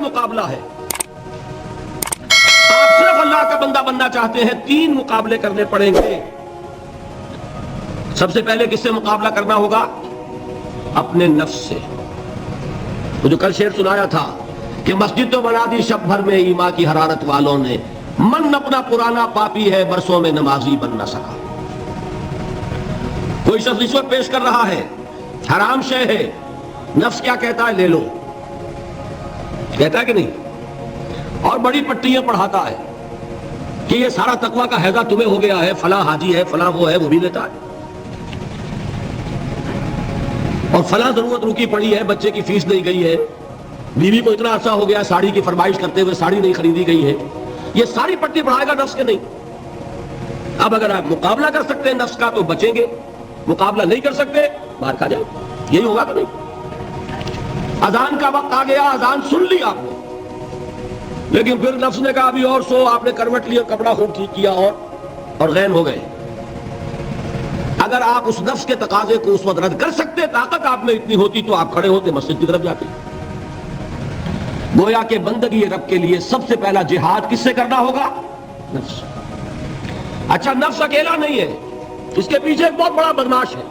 مقابلہ ہے. آپ صرف اللہ کا بندہ بننا چاہتے ہیں, 3 مقابلے کرنے پڑیں گے. سب سے پہلے کس سے مقابلہ کرنا ہوگا؟ اپنے نفس سے. وہ جو کل شعر سنایا تھا کہ مسجد تو بنا دی شب بھر میں ایمان کی حرارت والوں نے, من اپنا پرانا پاپی ہے برسوں میں نمازی بن نہ سکا. کوئی شخص رشوت پیش کر رہا ہے, حرام شے ہے, نفس کیا کہتا ہے؟ لے لو. کہتا ہے کہ نہیں؟ اور بڑی پٹیاں پڑھاتا ہے کہ یہ سارا تقویٰ کا حیضہ تمہیں ہو گیا ہے, فلاں حاجی ہے, فلاں وہ ہے, وہ بھی لیتا ہے. اور فلاں ضرورت رکی پڑی ہے, بچے کی فیس نہیں گئی ہے, بیوی کو اتنا عرصہ ہو گیا ساڑی کی فرمائش کرتے ہوئے ساڑی نہیں خریدی گئی ہے. یہ ساری پٹی پڑھائے گا نفس کے نہیں. اب اگر آپ مقابلہ کر سکتے ہیں نفس کا تو بچیں گے, مقابلہ نہیں کر سکتے مار کھا جائیں. یہی ہوگا کہ نہیں؟ اذان کا وقت آ گیا, اذان سن لی آپ نے, لیکن پھر نفس نے کہا ابھی اور سو, آپ نے کروٹ لیا, کپڑا خوب ٹھیک کیا اور غین ہو گئے. اگر آپ اس نفس کے تقاضے کو اس وقت رد کر سکتے, طاقت آپ میں اتنی ہوتی تو آپ کھڑے ہوتے مسجد کی طرف جاتے. گویا کہ بندگی رب کے لیے سب سے پہلا جہاد کس سے کرنا ہوگا؟ نفس. اچھا نفس اکیلا نہیں ہے, اس کے پیچھے ایک بہت بڑا بدماش ہے,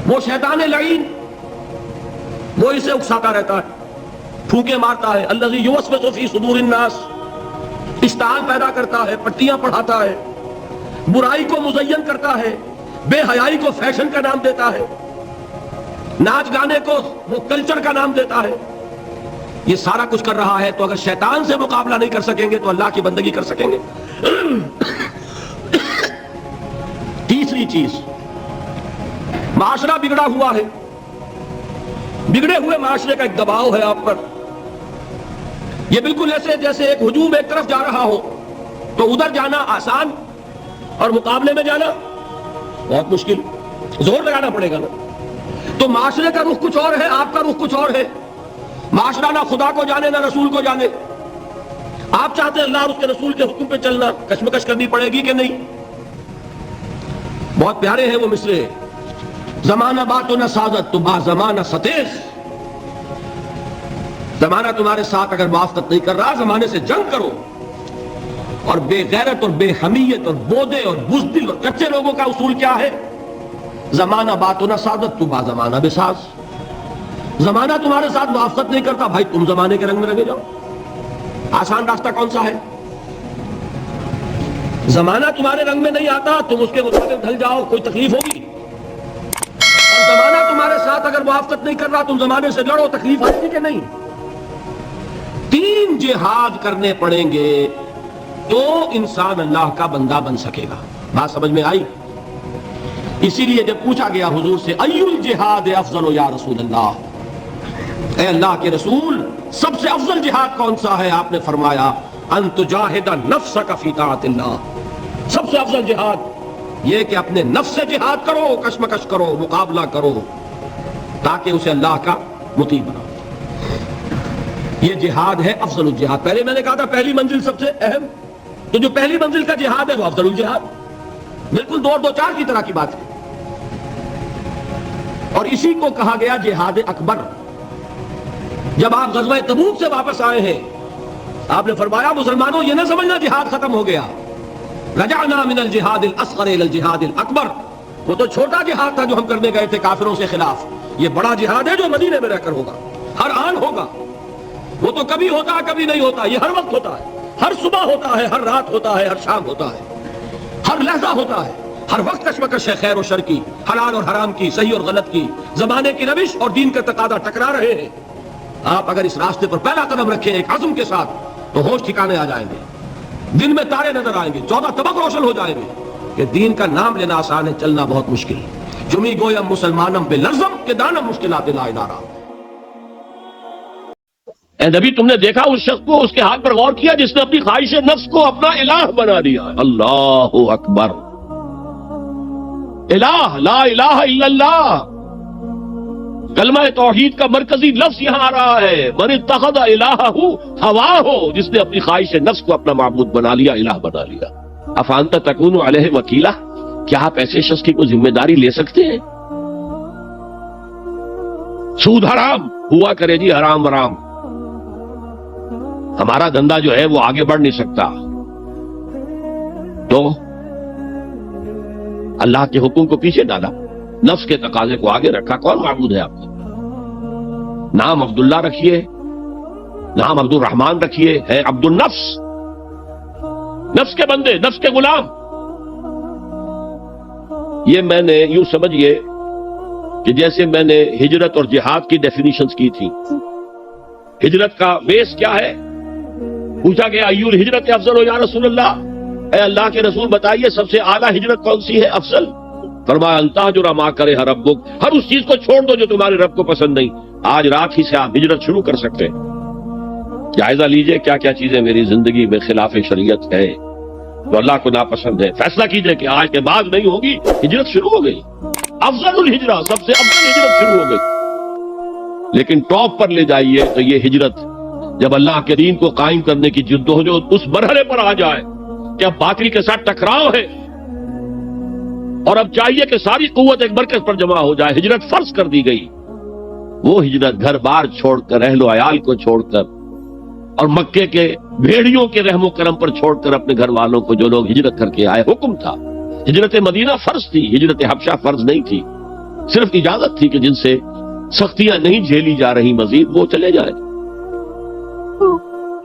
وہ شیطان لعین. وہ اسے اکساتا رہتا ہے, پھونکے مارتا ہے. الذی یوسوس فی صدور الناس, اشتعال پیدا کرتا ہے, پٹیاں پڑھاتا ہے, برائی کو مزین کرتا ہے, بے حیائی کو فیشن کا نام دیتا ہے, ناچ گانے کو وہ کلچر کا نام دیتا ہے. یہ سارا کچھ کر رہا ہے. تو اگر شیطان سے مقابلہ نہیں کر سکیں گے تو اللہ کی بندگی کر سکیں گے؟ تیسری چیز, معاشرہ بگڑا ہوا ہے. بگڑے ہوئے معاشرے کا ایک دباؤ ہے آپ پر. یہ بالکل ایسے جیسے ایک ہجوم ایک طرف جا رہا ہو تو ادھر جانا آسان اور مقابلے میں جانا بہت مشکل, زور لگانا پڑے گا نا. تو معاشرے کا رخ کچھ اور ہے, آپ کا رخ کچھ اور ہے. معاشرہ نہ خدا کو جانے نہ رسول کو جانے. آپ چاہتے ہیں اللہ اور اس کے رسول کے حکم پہ چلنا, کشمکش کرنی پڑے گی کہ نہیں؟ بہت پیارے ہیں وہ مصرے, زمانہ باتوں نہ سازت تو با زمانہ ستیز. زمانہ تمہارے ساتھ اگر موافقت نہیں کر رہا, زمانے سے جنگ کرو. اور بے غیرت اور بے حمیت اور بودے اور بزدل اور کچے لوگوں کا اصول کیا ہے؟ زمانہ باتوں نہ سازت تو با زمانہ بساز. زمانہ تمہارے ساتھ موافقت نہیں کرتا, بھائی تم زمانے کے رنگ میں رنگے جاؤ. آسان راستہ کون سا ہے؟ زمانہ تمہارے رنگ میں نہیں آتا, تم اس کے مطابق ڈھل جاؤ, کوئی تکلیف ہوگی. اور زمانہ تمہارے ساتھ اگر موافقت نہیں کر رہا, تم زمانے سے لڑو, تکلیف آئے گی کہ نہیں؟ 3 جہاد کرنے پڑیں گے تو انسان اللہ کا بندہ بن سکے گا. بات سمجھ میں آئی؟ اسی لیے جب پوچھا گیا حضور سے ای الجہاد افضل یا رسول اللہ, اے اللہ کے رسول سب سے افضل جہاد کون سا ہے؟ آپ نے فرمایا ان تجاہد نفسک فی طاعت اللہ. سب سے افضل جہاد یہ کہ اپنے نفس سے جہاد کرو, کشمکش کرو, مقابلہ کرو, تاکہ اسے اللہ کا مطیع بناؤ. یہ جہاد ہے افضل الجہاد. پہلے میں نے کہا تھا پہلی منزل سب سے اہم, تو جو پہلی منزل کا جہاد ہے وہ افضل الجہاد. بالکل 2 اور 2 4 کی طرح کی بات ہے. اور اسی کو کہا گیا جہاد اکبر. جب آپ غزوہ تبوک سے واپس آئے ہیں, آپ نے فرمایا مسلمانوں یہ نہ سمجھنا جہاد ختم ہو گیا. رجعنا من الجہاد الاصغر الى الجہاد الاکبر. وہ تو چھوٹا جہاد تھا جو ہم کرنے گئے تھے کافروں سے خلاف. یہ بڑا جہاد ہے جو مدینے میں رہ کر ہوگا, ہر آن ہوگا. وہ تو کبھی ہوتا ہے کبھی نہیں ہوتا, یہ ہر وقت ہوتا ہے. ہر صبح ہوتا ہے, ہر رات ہوتا ہے, ہر شام ہوتا ہے, ہر لحظہ ہوتا ہے. ہر وقت کشمکش ہے خیر و شر کی, حلال اور حرام کی, صحیح اور غلط کی. زمانے کی روش اور دین کا تقاضا ٹکرا رہے ہیں. آپ اگر اس راستے پر پہلا قدم رکھیں ایک عزم کے ساتھ تو ہوش ٹھکانے آ جائیں گے, دن میں تارے نظر آئیں گے, 14 طبق روشن ہو جائیں گے کہ دین کا نام لینا آسان ہے, چلنا بہت مشکل ہے. جمی گویم مسلمانم بے لرزم کہ دانم مشکلات لا ادارہ. اے نبی تم نے دیکھا اس شخص کو, اس کے حال پر غور کیا جس نے اپنی خواہش نفس کو اپنا الہ بنا دیا. اللہ اکبر. الہ, لا الہ الا اللہ. کلمہ توحید کا مرکزی لفظ یہاں آ رہا ہے. من اتخذ الہہ ہواہ, جس نے اپنی خواہش نفس کو اپنا معبود بنا لیا, الہ بنا لیا. افانت تکون علیہ وکیلا, کیا آپ ایسے شخص کی کوئی ذمہ داری لے سکتے ہیں؟ سود حرام ہوا کرے جی, حرام حرام. ہمارا دھندا جو ہے وہ آگے بڑھ نہیں سکتا، تو اللہ کے حکم کو پیچھے ڈالا، نفس کے تقاضے کو آگے رکھا۔ کون معبود ہے آپ کا؟ نام عبداللہ رکھیے، نام عبد الرحمن رکھیے، ہے عبد النفس، نفس کے بندے، نفس کے غلام۔ یہ میں نے یوں سمجھئے کہ جیسے میں نے ہجرت اور جہاد کی ڈیفینیشنز کی تھی۔ ہجرت کا بیس کیا ہے؟ پوچھا گیا ایو الہجرت افضل ہو یا رسول اللہ، اے اللہ کے رسول بتائیے سب سے اعلیٰ ہجرت کون سی ہے، افضل؟ فرمایا ان تہجر ما کرہ ربک، ہر اس چیز کو چھوڑ دو جو تمہارے رب کو پسند نہیں۔ آج رات ہی سے آپ ہجرت شروع کر سکتے ہیں۔ جائزہ لیجئے کیا کیا چیزیں میری زندگی میں خلاف شریعت ہے، تو اللہ کو ناپسند ہے، فیصلہ کیجئے کہ آج کے بعد نہیں ہوگی، ہجرت شروع ہو گئی، افضل الہجرہ، سب سے افضل ہجرت شروع ہو گئی۔ لیکن ٹاپ پر لے جائیے تو یہ ہجرت جب اللہ کے دین کو قائم کرنے کی جدوجہد اس مرحلے پر آ جائے کہ اب باطل کے ساتھ ٹکراؤ ہے اور اب چاہیے کہ ساری قوت ایک مرکز پر جمع ہو جائے، ہجرت فرض کر دی گئی۔ وہ ہجرت گھر بار چھوڑ کر، اہل و عیال کو چھوڑ کر، اور مکے کے بھیڑیوں کے رحم و کرم پر چھوڑ کر اپنے گھر والوں کو، جو لوگ ہجرت کر کے آئے، حکم تھا۔ ہجرت مدینہ فرض تھی، ہجرت حبشہ فرض نہیں تھی، صرف اجازت تھی کہ جن سے سختیاں نہیں جھیلی جا رہی مزید وہ چلے جائیں۔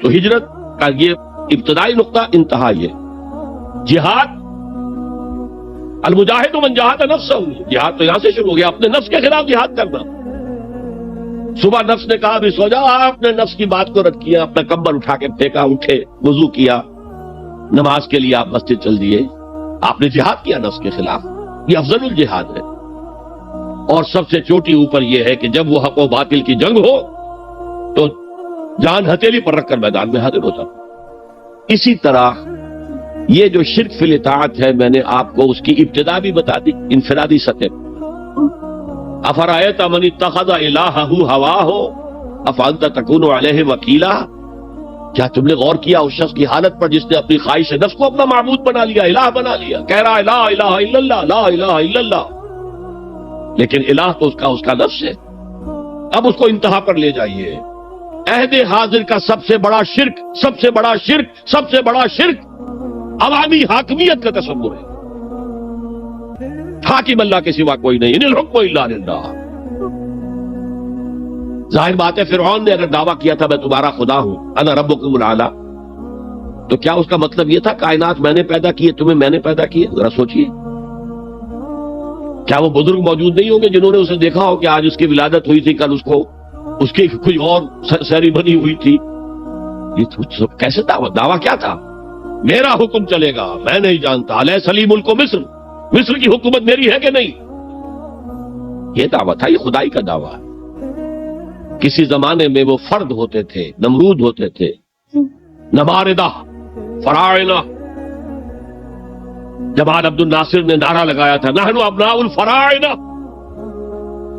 تو ہجرت کا یہ ابتدائی نقطہ، انتہا یہ جہاد، المجاہد من جاہد نفسہ، جہاد تو یہاں سے شروع ہو گیا، اپنے نفس کے خلاف جہاد کرنا۔ صبح نفس نے کہا بھی سو جا، آپ نے نفس کی بات کو رد کیا، اپنا کمبل اٹھا کے پھینکا، اٹھے، وضو کیا، نماز کے لیے آپ مسجد چل دیے، آپ نے جہاد کیا نفس کے خلاف۔ یہ افضل الجہاد ہے۔ اور سب سے چوٹی اوپر یہ ہے کہ جب وہ حق و باطل کی جنگ ہو تو جان ہتھیلی پر رکھ کر میدان میں حاضر ہوتا۔ اسی طرح یہ جو شرک فی الاطاعت ہے، میں نے آپ کو اس کی ابتدا بھی بتا دی، انفرادی سطح۔ افرأیت من اتخذ الہہ ہواہ افانت تکون علیہ وکیلا، کیا تم نے غور کیا اس شخص کی حالت پر جس نے اپنی خواہش نفس کو اپنا معبود بنا لیا، الہ بنا لیا، کہہ رہا ہے لا الہ الا اللہ، لا الہ الا اللہ، لیکن الہ تو اس کا نفس ہے۔ اب اس کو انتہا پر لے جائیے۔ عہد حاضر کا سب سے بڑا شرک، سب سے بڑا شرک، سب سے بڑا شرک عوامی حاکمیت کا تصور ہے۔ حاکم اللہ کے سوا کوئی نہیں، ان الحکم الا للہ۔ ظاہر بات ہے فرعون نے اگر دعویٰ کیا تھا میں تمہارا خدا ہوں، انا ربکم الاعلی، تو کیا اس کا مطلب یہ تھا کائنات میں نے پیدا کیے، تمہیں میں نے پیدا کیے؟ ذرا سوچئے، کیا وہ بزرگ موجود نہیں ہوں گے جنہوں نے اسے دیکھا ہو کہ آج اس کی ولادت ہوئی تھی، کل اس کی کوئی اور سیریمنی ہوئی تھی؟ یہ کیسے دعویٰ کیا تھا؟ میرا حکم چلے گا، میں نہیں جانتا، الیس لی ملک مصر، مصر کی حکومت میری ہے کہ نہیں؟ یہ دعویٰ تھا، یہ خدائی کا دعویٰ ہے۔ کسی زمانے میں وہ فرد ہوتے تھے، نمرود ہوتے تھے، نماردہ، فراعنہ۔ جمال عبد الناصر نے نعرہ لگایا تھا نحن ابناء الفراعنہ،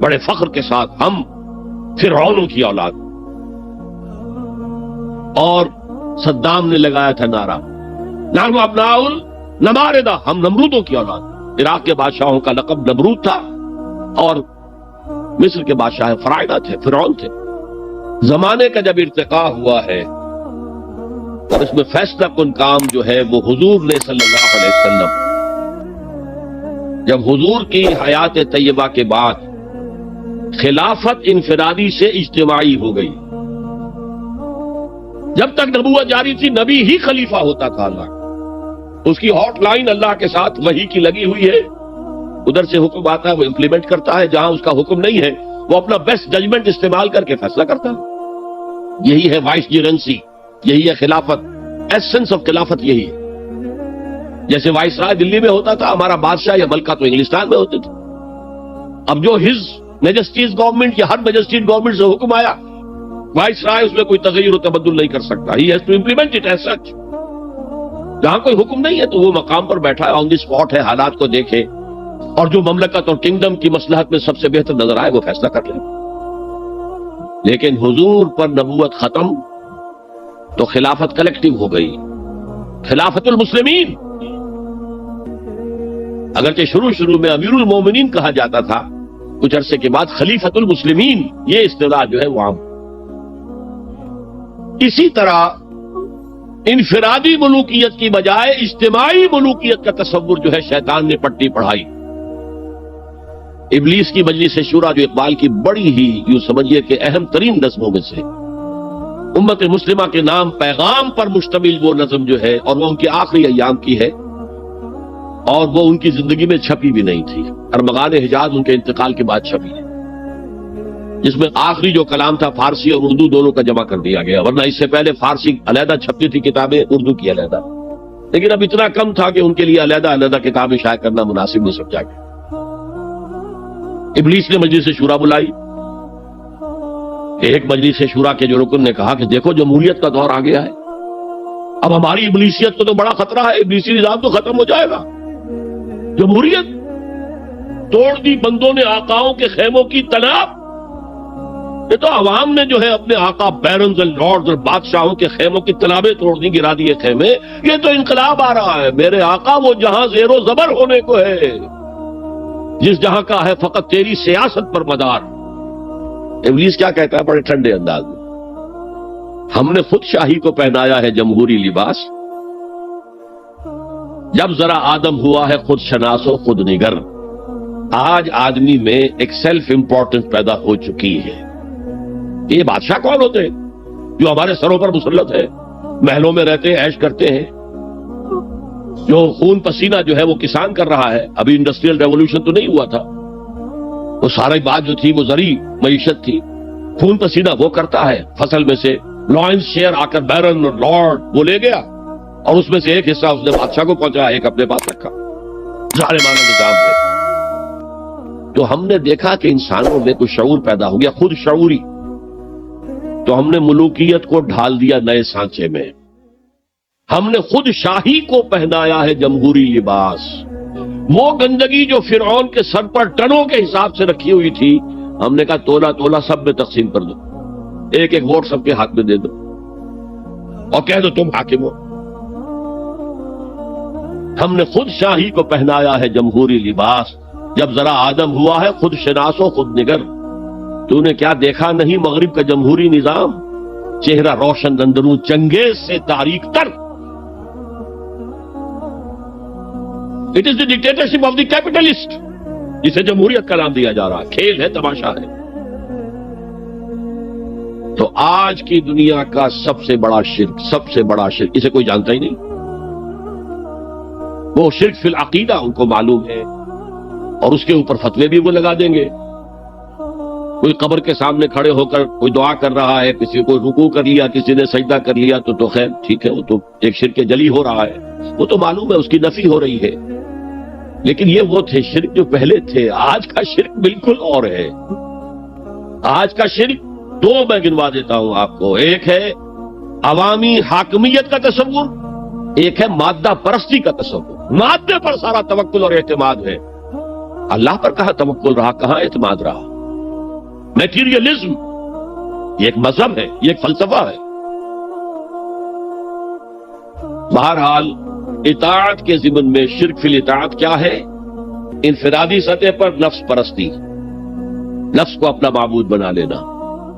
بڑے فخر کے ساتھ ہم فرعونوں کی اولاد۔ اور صدام نے لگایا تھا نعرہ نحن ابناء النماردہ، ہم نمرودوں کی اولاد۔ عراق کے بادشاہوں کا لقب نمرود تھا اور مصر کے بادشاہ فراعنہ تھے، فرعون تھے۔ زمانے کا جب ارتقاء ہوا ہے اور اس میں فیصلہ کن کام جو ہے وہ حضور نے صلی اللہ علیہ وسلم، جب حضور کی حیات طیبہ کے بعد خلافت انفرادی سے اجتماعی ہو گئی۔ جب تک نبوت جاری تھی نبی ہی خلیفہ ہوتا تھا، اللہ اس کی ہاٹ لائن اللہ کے ساتھ وحی کی لگی ہوئی ہے، ادھر سے حکم آتا ہے وہ امپلیمنٹ کرتا ہے، جہاں اس کا حکم نہیں ہے وہ اپنا بیسٹ ججمنٹ استعمال کر کے فیصلہ کرتا ہے۔ یہی ہے وائس جیرنسی، یہی ہے خلافت، ایسنس آف خلافت یہی ہے۔ جیسے وائس رائے دلی میں ہوتا تھا، ہمارا بادشاہ یا ملکہ تو انگلستان میں ہوتے تھے۔ اب جو ہز میجسٹیز گورنمنٹ یا ہر میجسٹیز گورنمنٹ سے حکم آیا، وائس رائے اس میں کوئی تغیر و تبدل نہیں کر سکتا، he has to implement it as such. جہاں کوئی حکم نہیں ہے تو وہ مقام پر بیٹھا ہے، آن دی اسپاٹ ہے، حالات کو دیکھے اور جو مملکت اور کنگڈم کی مصلحت میں سب سے بہتر نظر آئے وہ فیصلہ کر لیں۔ لیکن حضور پر نبوت ختم تو خلافت کلیکٹیو ہو گئی، خلافت المسلمین۔ اگرچہ شروع میں امیر المومنین کہا جاتا تھا، کچھ عرصے کے بعد خلیفت المسلمین یہ اصطلاح جو ہے وہ عام۔ اسی طرح انفرادی ملوکیت کی بجائے اجتماعی ملوکیت کا تصور جو ہے شیطان نے پٹی پڑھائی. ابلیس کی مجلس شورا جو اقبال کی بڑی ہی یوں سمجھیے کہ اہم ترین نظموں میں سے، امت مسلمہ کے نام پیغام پر مشتمل وہ نظم جو ہے، اور وہ ان کے آخری ایام کی ہے، اور وہ ان کی زندگی میں چھپی بھی نہیں تھی، ارمغان حجاز ان کے انتقال کے بعد چھپی ہے، جس میں آخری جو کلام تھا فارسی اور اردو دونوں کا جمع کر دیا گیا، ورنہ اس سے پہلے فارسی علیحدہ چھپتی تھی کتابیں، اردو کی علیحدہ، لیکن اب اتنا کم تھا کہ ان کے لیے علیحدہ علیحدہ کتابیں شائع کرنا مناسب نہیں سمجھا گیا. ابلیس نے مجلس شورا بلائی. ایک مجلس شورا کے جو رکن نے کہا کہ دیکھو جمہوریت کا دور آ گیا ہے، اب ہماری ابلیسیت کو تو بڑا خطرہ ہے، ابلیسی نظام تو ختم ہو جائے گا. جمہوریت توڑ دی بندوں نے آقاؤں کے خیموں کی تناب. یہ تو عوام نے جو ہے اپنے آقا بیرنز اور لارڈز اور بادشاہوں کے خیموں کی تنابیں توڑ دی، گرا دیے خیمے. یہ تو انقلاب آ رہا ہے. میرے آقا وہ جہاں زیر و زبر ہونے کو ہے، جس جہاں کا ہے فقط تیری سیاست پر مدار. ابلیس کیا کہتا ہے بڑے ٹھنڈے انداز میں؟ ہم نے خود شاہی کو پہنایا ہے جمہوری لباس، جب ذرا آدم ہوا ہے خود شناس و خود نگر. آج آدمی میں ایک سیلف امپورٹنس پیدا ہو چکی ہے. یہ بادشاہ کون ہوتے ہیں جو ہمارے سروں پر مسلط ہے، محلوں میں رہتے ہیں، عیش کرتے ہیں، جو خون پسینہ جو ہے وہ کسان کر رہا ہے. ابھی انڈسٹریل ریولوشن تو نہیں ہوا تھا، وہ ساری بات جو تھی وہ زرعی معیشت تھی. خون پسینہ وہ کرتا ہے، فصل میں سے لائنز شیئر آ کر بیرن اور لارڈ وہ لے گیا، اور اس میں سے ایک حصہ اس نے بادشاہ کو پہنچایا، ایک اپنے پاس رکھا. ظالمانہ نظام ہے. تو ہم نے دیکھا کہ انسانوں میں کوئی شعور پیدا ہو گیا، خود شعوری. تو ہم نے ملوکیت کو ڈھال دیا نئے سانچے میں. ہم نے خود شاہی کو پہنایا ہے جمہوری لباس. وہ گندگی جو فرعون کے سر پر ٹنوں کے حساب سے رکھی ہوئی تھی، ہم نے کہا تولا تولا سب میں تقسیم کر دو، ایک ایک ووٹ سب کے ہاتھ میں دے دو، اور کہہ دو تم حاکم ہو. ہم نے خود شاہی کو پہنایا ہے جمہوری لباس، جب ذرا آدم ہوا ہے خود شناس و خود نگر. تو نے کیا دیکھا نہیں مغرب کا جمہوری نظام؟ چہرہ روشن اندرون چنگیز سے تاریک تر. It is the dictatorship of the capitalist, جسے جمہوریت کا نام دیا جا رہا ہے. کھیل ہے، تماشا ہے. تو آج کی دنیا کا سب سے بڑا شرک اسے کوئی جانتا ہی نہیں. وہ شرک فی العقیدہ ان کو معلوم ہے، اور اس کے اوپر فتوے بھی وہ لگا دیں گے. کوئی قبر کے سامنے کھڑے ہو کر کوئی دعا کر رہا ہے، کسی کو رکوع کر لیا، کسی نے سجدہ کر لیا، تو خیر ٹھیک ہے، وہ تو ایک شرک جلی ہو رہا ہے، وہ تو معلوم ہے، اس کی نفی ہو رہی ہے. لیکن یہ وہ تھے شرک جو پہلے تھے. آج کا شرک بالکل اور ہے. آج کا شرک دو میں گنوا دیتا ہوں آپ کو. ایک ہے عوامی حاکمیت کا تصور، ایک ہے مادہ پرستی کا تصور. مادے پر سارا توکل اور اعتماد ہے. اللہ پر کہاں توکل رہا، کہاں اعتماد رہا. میٹیریلزم یہ ایک مذہب ہے، یہ ایک فلسفہ ہے. بہرحال اطاعت کے ضمن میں شرک فی الاطاعت کیا ہے؟ انفرادی سطح پر نفس پرستی، نفس کو اپنا معبود بنا لینا.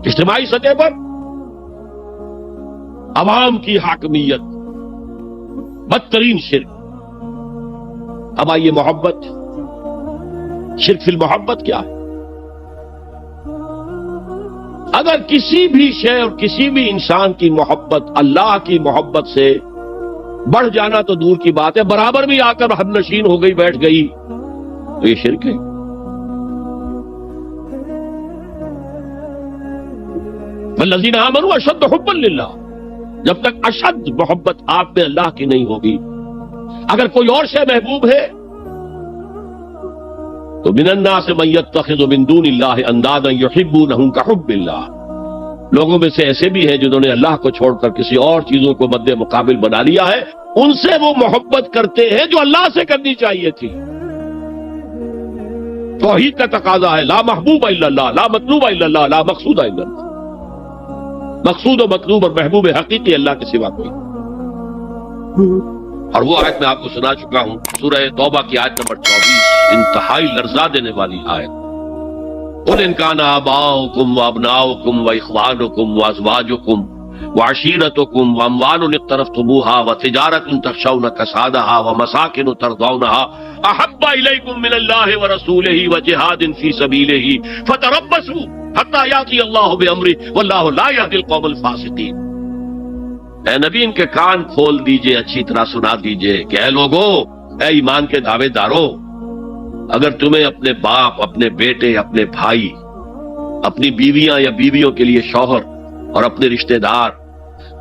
اجتماعی سطح پر عوام کی حاکمیت، بدترین شرک. اب آئیے محبت. شرک فی المحبت کیا ہے؟ اگر کسی بھی شے اور کسی بھی انسان کی محبت اللہ کی محبت سے بڑھ جانا تو دور کی بات ہے، برابر بھی آ کر ہم نشین ہو گئی، بیٹھ گئی، تو یہ شرک ہے. والذین آمنوا اشد حبا للہ. جب تک اشد محبت آپ میں اللہ کی نہیں ہوگی، اگر کوئی اور شے محبوب ہے تو من الناس من یتخذ من دون اللہ اندادا یحبونہم کحب اللہ. لوگوں میں سے ایسے بھی ہیں جنہوں نے اللہ کو چھوڑ کر کسی اور چیزوں کو مد مقابل بنا لیا ہے. ان سے وہ محبت کرتے ہیں جو اللہ سے کرنی چاہیے تھی. توحید کا تقاضا ہے لا محبوب الا اللہ، لا مطلوب الا اللہ، لا مقصود الا اللہ. مقصود و مطلوب اور محبوب حقیقی اللہ کے سوا کوئی. اور وہ آیت میں آپ کو سنا چکا ہوں، سورہ توبہ کی آیت نمبر 24، انتہائی لرزا دینے والی آیت. قل ان کان آباؤکم وابناؤکم واخوانکم وازواجکم وعشیرتکم واموال اقترفتموها وتجارۃ تخشون کسادها ومساکن ترضونها احب الیکم من اللہ ورسولہ وجہاد فی سبیلہ فتربصوا حتی یاتی اللہ بامرہ واللہ لا یہدی القوم الفاسقین۔ اے نبی ان کے کان کھول دیجئے، اچھی طرح سنا دیجئے کہ اے لوگو، اے ایمان کے دعوے دارو، اگر تمہیں اپنے باپ، اپنے بیٹے، اپنے بھائی، اپنی بیویاں یا بیویوں کے لیے شوہر اور اپنے رشتہ دار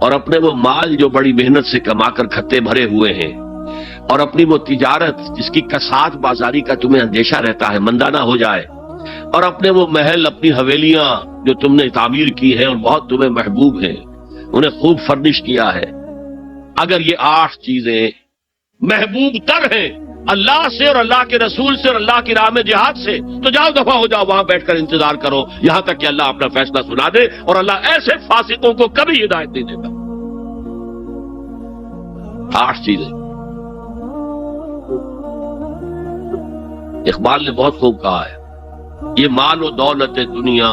اور اپنے وہ مال جو بڑی محنت سے کما کر کھتے بھرے ہوئے ہیں اور اپنی وہ تجارت جس کی کساد بازاری کا تمہیں اندیشہ رہتا ہے مندہ نہ ہو جائے، اور اپنے وہ محل، اپنی حویلیاں جو تم نے تعمیر کی ہیں اور بہت تمہیں محبوب ہیں، انہیں خوب فرنش کیا ہے، اگر یہ 8 چیزیں محبوب تر ہیں اللہ سے اور اللہ کے رسول سے اور اللہ کی راہ میں جہاد سے، تو جاؤ دفع ہو جاؤ، وہاں بیٹھ کر انتظار کرو یہاں تک کہ اللہ اپنا فیصلہ سنا دے، اور اللہ ایسے فاسقوں کو کبھی ہدایت نہیں دے گا۔ 8 چیزیں اقبال نے بہت خوب کہا ہے، یہ مال و دولت دنیا،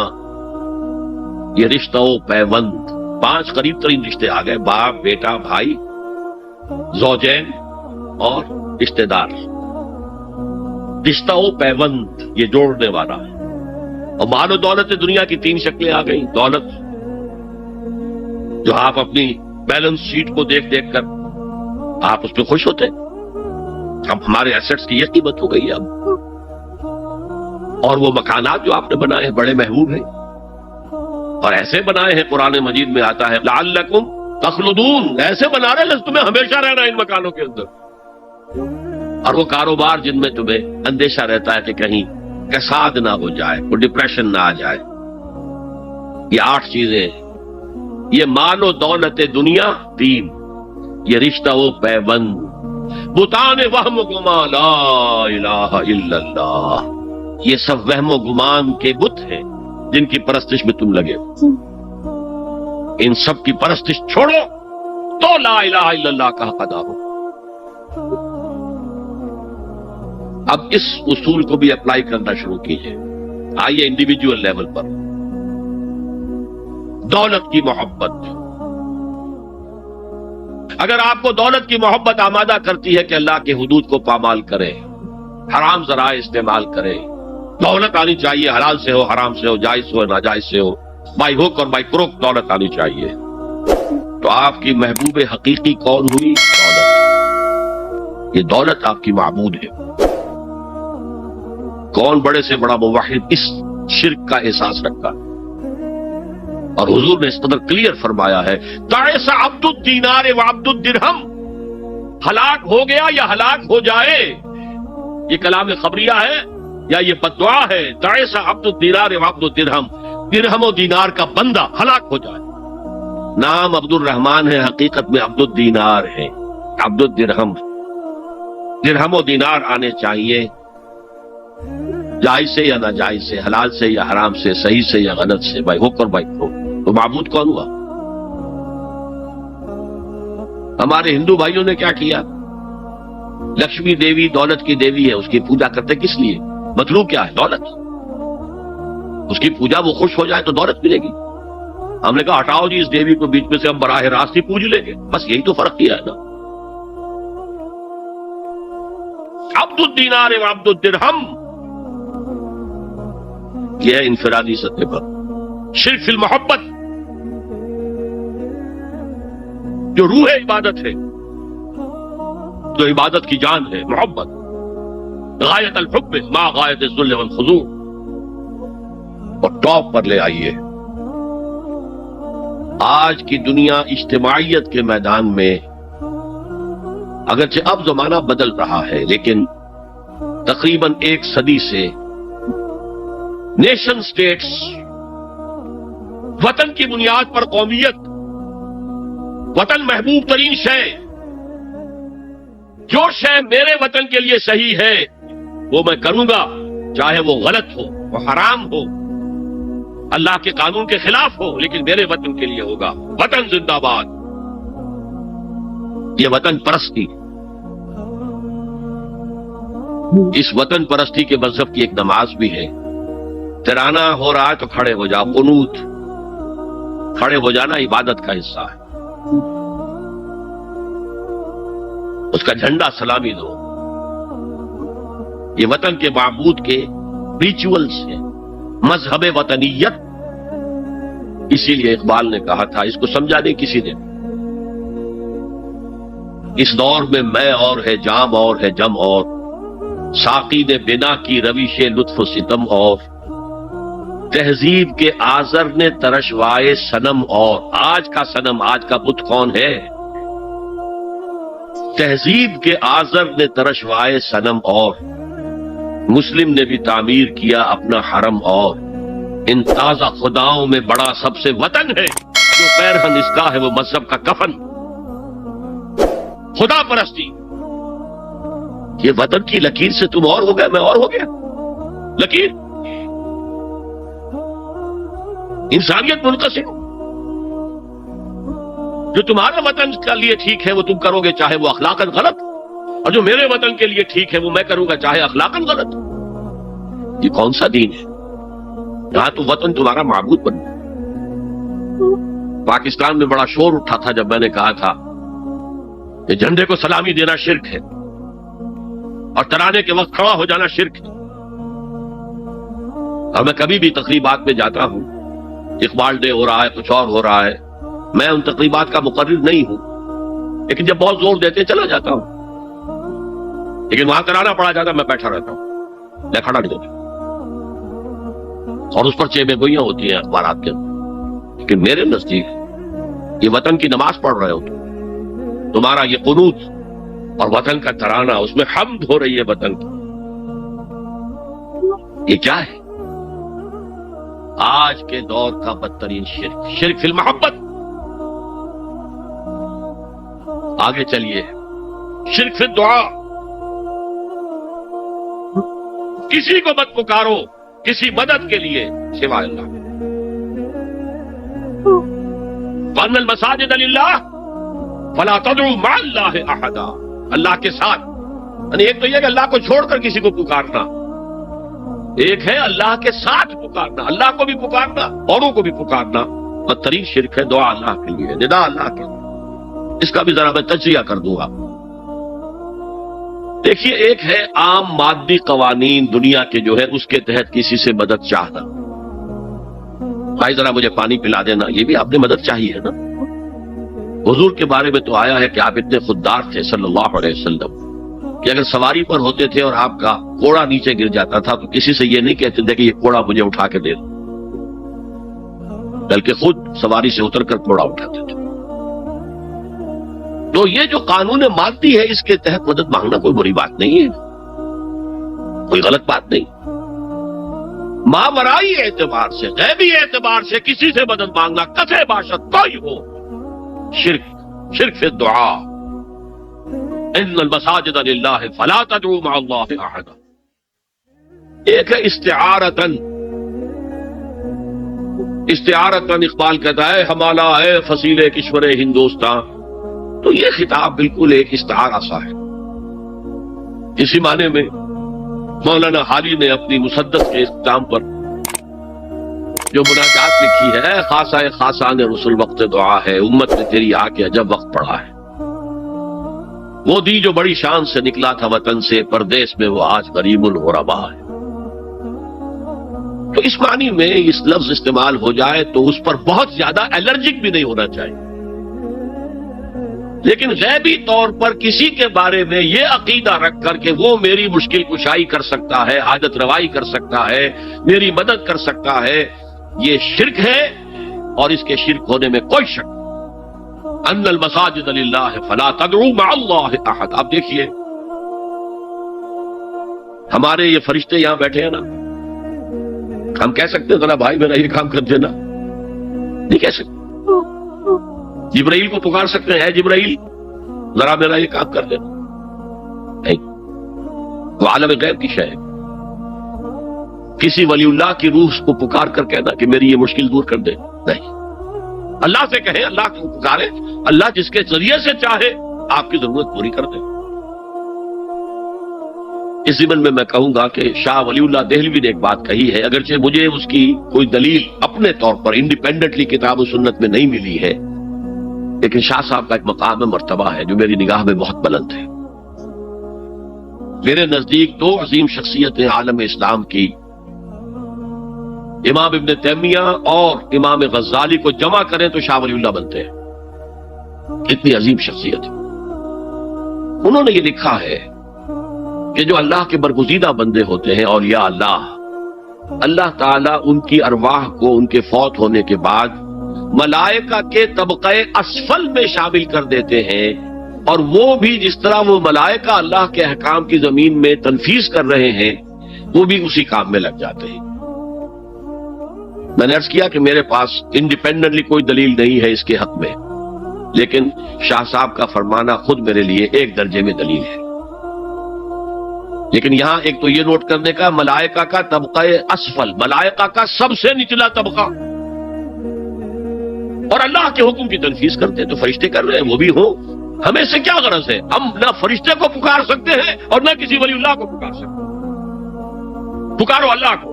یہ رشتہ و پیوند، 5 قریب ترین رشتے آ گئے، باپ، بیٹا، بھائی، زوجین اور رشتہ دار۔ رشتہ و پیوند یہ جوڑنے والا ہے، اور مال و دولت دنیا کی 3 شکلیں آ گئی۔ دولت جو آپ اپنی بیلنس شیٹ کو دیکھ دیکھ کر آپ اس پہ خوش ہوتے، اب ہمارے ایسٹس کی یہ قیمت ہو گئی اب، اور وہ مکانات جو آپ نے بنائے ہیں بڑے محبوب ہیں، اور ایسے بنائے ہیں، قرآن مجید میں آتا ہے لعلکم تخلدون، ایسے بنا رہے ہیں تمہیں ہمیشہ رہنا ان مکانوں کے اندر، اور وہ کاروبار جن میں تمہیں اندیشہ رہتا ہے کہ کہیں کساد نہ ہو جائے، کوئی ڈپریشن نہ آ جائے۔ یہ 8 چیزیں، یہ مال و دولت دنیا 3، یہ رشتہ و پیوند، بتان وہم و گمان لا الہ الا اللہ، یہ سب وہم و گمان کے بت ہیں جن کی پرستش میں تم لگے ہو، ان سب کی پرستش چھوڑو تو لا الہ الا اللہ کا حق ادا ہو۔ اب اس اصول کو بھی اپلائی کرنا شروع کیجئے، آئیے انڈیویجول لیول پر۔ دولت کی محبت، اگر آپ کو دولت کی محبت آمادہ کرتی ہے کہ اللہ کے حدود کو پامال کرے، حرام ذرائع استعمال کرے، دولت آنی چاہیے، حلال سے ہو، حرام سے ہو، جائز ہو، ناجائز سے ہو، بائی ہوک اور بائی کروک دولت آنی چاہیے، تو آپ کی محبوب حقیقی کون ہوئی؟ دولت۔ یہ دولت آپ کی معبود ہے۔ کون بڑے سے بڑا موحد اس شرک کا احساس رکھتا ہے؟ اور حضور نے اس قدر کلیئر فرمایا ہے، تعس عبد الدینار وعبد الدرہم، ہلاک ہو گیا یا ہلاک ہو جائے، یہ کلام خبریہ ہے یا یہ بددعا ہے؟ تعس عبد الدینار وعبد الدرہم، درہم و دینار کا بندہ ہلاک ہو جائے۔ نام عبد الرحمن ہے، حقیقت میں عبد الدینار ہے، عبد الدرہم۔ درہم و دینار آنے چاہیے، جائز سے یا ناجائز سے، حلال سے یا حرام سے، صحیح سے یا غلط سے، بائی ہوک اور بائی کروک۔ تو معبود کون ہوا؟ ہمارے ہندو بھائیوں نے کیا کیا؟ لکشمی دیوی دولت کی دیوی ہے، اس کی پوجا کرتے کس لیے؟ مطلوب کیا ہے؟ دولت۔ اس کی پوجا وہ خوش ہو جائے تو دولت ملے گی۔ ہم نے کہا ہٹاؤ جی اس دیوی کو بیچ میں سے، ہم براہ راست ہی پوج لیں گے، بس یہی تو فرق کیا ہے نا۔ عبد الدینار و عبد الدرہم، یہ ہے انفرادی سطح پر شرک فی المحبت، جو روح عبادت ہے، جو عبادت کی جان ہے، محبت، غایت الحب ما غایت الذل والخضوع، اور ٹاپ پر لے آئیے۔ آج کی دنیا اجتماعیت کے میدان میں اگرچہ اب زمانہ بدل رہا ہے، لیکن تقریباً 1 صدی سے نیشن سٹیٹس وطن کی بنیاد پر قومیت، وطن محبوب ترین شے، جو شے میرے وطن کے لیے صحیح ہے وہ میں کروں گا، چاہے وہ غلط ہو، وہ حرام ہو، اللہ کے قانون کے خلاف ہو، لیکن میرے وطن کے لیے ہوگا۔ وطن زندہ باد، یہ وطن پرستی، اس وطن پرستی کے مذہب کی ایک نماز بھی ہے، ترانہ ہو رہا ہے تو کھڑے ہو جاؤ، قنوت، کھڑے ہو جانا عبادت کا حصہ ہے. اس کا جھنڈا سلامی دو. یہ وطن کے معبود کے ریچولز ہیں، مذہب وطنیت. اسی لیے اقبال نے کہا تھا، اس کو سمجھا نہیں کسی نے، اس دور میں میں اور ہے جام اور ہے جم اور، ساقی نے بنا کی روش لطف و ستم اور، تہذیب کے آزر نے ترشوائے صنم اور. آج کا صنم، آج کا بت کون ہے؟ تہذیب کے آزر نے ترشوائے صنم اور، مسلم نے بھی تعمیر کیا اپنا حرم اور. ان تازہ خداؤں میں بڑا سب سے وطن ہے، جو پیرہن اس کا ہے وہ مذہب کا کفن. خدا پرستی، یہ وطن کی لکیر سے تم اور ہو گئے، میں اور ہو گیا. لکیر انسانیت منقسم. جو تمہارا وطن کے لیے ٹھیک ہے وہ تم کرو گے چاہے وہ اخلاقاً غلط، اور جو میرے وطن کے لیے ٹھیک ہے وہ میں کروں گا چاہے اخلاقاً غلط. یہ کون سا دین ہے؟ یہاں تو وطن تمہارا معبود بن گیا. پاکستان میں بڑا شور اٹھا تھا جب میں نے کہا تھا کہ جھنڈے کو سلامی دینا شرک ہے اور ترانے کے وقت کھڑا ہو جانا شرک ہے. اور میں کبھی بھی تقریبات میں جاتا ہوں، اقبال ڈے ہو رہا ہے، کچھ اور ہو رہا ہے، میں ان تقریبات کا مقرر نہیں ہوں، لیکن جب بہت زور دیتے چلا جاتا ہوں. لیکن وہاں کرانا پڑا جاتا میں بیٹھا رہتا ہوں، میں کھڑا نہیں ہوتا. اور اس پر چیبے گوئیاں ہوتی ہیں اخبارات کے. لیکن میرے نزدیک یہ وطن کی نماز پڑھ رہے ہو تمہارا یہ قنوت اور وطن کا ترانہ، اس میں حمد ہو رہی ہے وطن کی. یہ کیا ہے؟ آج کے دور کا بدترین شرک، شرک فی المحبت. آگے چلیے، شرک فی الدعا. کسی کو مت پکارو کسی مدد کے لیے سوائے اللہ. وَأَنَّ الْمَسَاجِدَ لِلَّهِ فَلَا تَدْعُوا مَعَ اللَّهِ أَحَدًا. اللہ کے ساتھ، یعنی ایک تو یہ کہ اللہ کو چھوڑ کر کسی کو پکارنا، ایک ہے اللہ کے ساتھ پکارنا، اللہ کو بھی پکارنا اوروں کو بھی پکارنا. بدترین شرک ہے دعا اللہ کے لیے، ندا اللہ کے لیے. اس کا بھی ذرا میں تجزیہ کر دوں گا. دیکھیے، ایک ہے عام مادی قوانین دنیا کے جو ہے اس کے تحت کسی سے مدد چاہنا. بھائی ذرا مجھے پانی پلا دینا، یہ بھی آپ نے مدد چاہیے ہے نا. حضور کے بارے میں تو آیا ہے کہ آپ اتنے خوددار تھے صلی اللہ علیہ وسلم کہ اگر سواری پر ہوتے تھے اور آپ کا کوڑا نیچے گر جاتا تھا تو کسی سے یہ نہیں کہتے تھے کہ یہ کوڑا مجھے اٹھا کے دے دو، بلکہ خود سواری سے اتر کر کوڑا اٹھاتے تھے. تو یہ جو قانون مادی ہے اس کے تحت مدد مانگنا کوئی بری بات نہیں ہے، کوئی غلط بات نہیں. ماورائی اعتبار سے، غیبی اعتبار سے کسی سے مدد مانگنا کسے باشد کوئی ہو، شرک فی الدعا. ان المساجد للہ فلا تدعوا مع اللہ احدا. ایک ہے استعارتن. استعارتن اقبال کہتا ہے ہمالا ہے فصیل کشور ہندوستان. تو یہ خطاب بالکل ایک استعارہ سا ہے. اسی معنی میں مولانا حالی نے اپنی مسدس کے اختتام پر جو مناجات لکھی ہے، خاصہ خاصان رسول وقت دعا ہے، امت نے تیری آ کے عجب وقت پڑا ہے. وہ دی جو بڑی شان سے نکلا تھا وطن سے، پردیس میں وہ آج غریب الغربا ہے. تو اس معنی میں اس لفظ استعمال ہو جائے تو اس پر بہت زیادہ الرجک بھی نہیں ہونا چاہیے. لیکن غیبی طور پر کسی کے بارے میں یہ عقیدہ رکھ کر کہ وہ میری مشکل کشائی کر سکتا ہے، حاجت روائی کر سکتا ہے، میری مدد کر سکتا ہے، یہ شرک ہے. اور اس کے شرک ہونے میں کوئی شک نہیں. ان المساجد للہ فلا تدعوا مع اللہ احد. آپ دیکھیے ہمارے یہ فرشتے یہاں بیٹھے ہیں نا، ہم کہہ سکتے ہیں ذرا بھائی میرا یہ کام کر دینا؟ نہیں کہہ سکتے. جبرائیل کو پکار سکتے ہیں، اے جبرائیل ذرا میرا یہ کام کر دینا؟ نہیں. وہ عالم غیب کی شے ہے. کسی ولی اللہ کی روح کو پکار کر کہنا کہ میری یہ مشکل دور کر دے، نہیں. اللہ سے کہیں، اللہ کو پکارے، اللہ جس کے ذریعے سے چاہے آپ کی ضرورت پوری کر دے. اس ضمن میں کہوں گا کہ شاہ ولی اللہ دہلوی نے ایک بات کہی ہے، اگرچہ مجھے اس کی کوئی دلیل اپنے طور پر انڈیپینڈنٹلی کتاب و سنت میں نہیں ملی ہے، لیکن شاہ صاحب کا ایک مقام مرتبہ ہے جو میری نگاہ میں بہت بلند ہے۔ میرے نزدیک دو عظیم شخصیتیں عالم اسلام کی، امام ابن تیمیہ اور امام غزالی کو جمع کریں تو شاہ ولی اللہ بنتے ہیں، اتنی عظیم شخصیت۔ انہوں نے یہ لکھا ہے کہ جو اللہ کے برگزیدہ بندے ہوتے ہیں، اولیاء اللہ، اللہ تعالیٰ ان کی ارواح کو ان کے فوت ہونے کے بعد ملائکہ کے طبقہ اسفل میں شامل کر دیتے ہیں، اور وہ بھی جس طرح وہ ملائکہ اللہ کے احکام کی زمین میں تنفیذ کر رہے ہیں وہ بھی اسی کام میں لگ جاتے ہیں۔ میں نے عرض کیا کہ میرے پاس انڈیپینڈنٹلی کوئی دلیل نہیں ہے اس کے حق میں، لیکن شاہ صاحب کا فرمانا خود میرے لیے ایک درجے میں دلیل ہے۔ لیکن یہاں ایک تو یہ نوٹ کرنے کا، ملائکہ کا طبقہ اسفل، ملائکہ کا سب سے نچلا طبقہ، اور اللہ کے حکم کی تنفیذ کرتے ہیں تو فرشتے کر رہے ہیں، وہ بھی ہوں، ہمیں سے کیا غرض ہے؟ ہم نہ فرشتے کو پکار سکتے ہیں اور نہ کسی ولی اللہ کو پکار سکتے ہیں۔ پکارو اللہ کو۔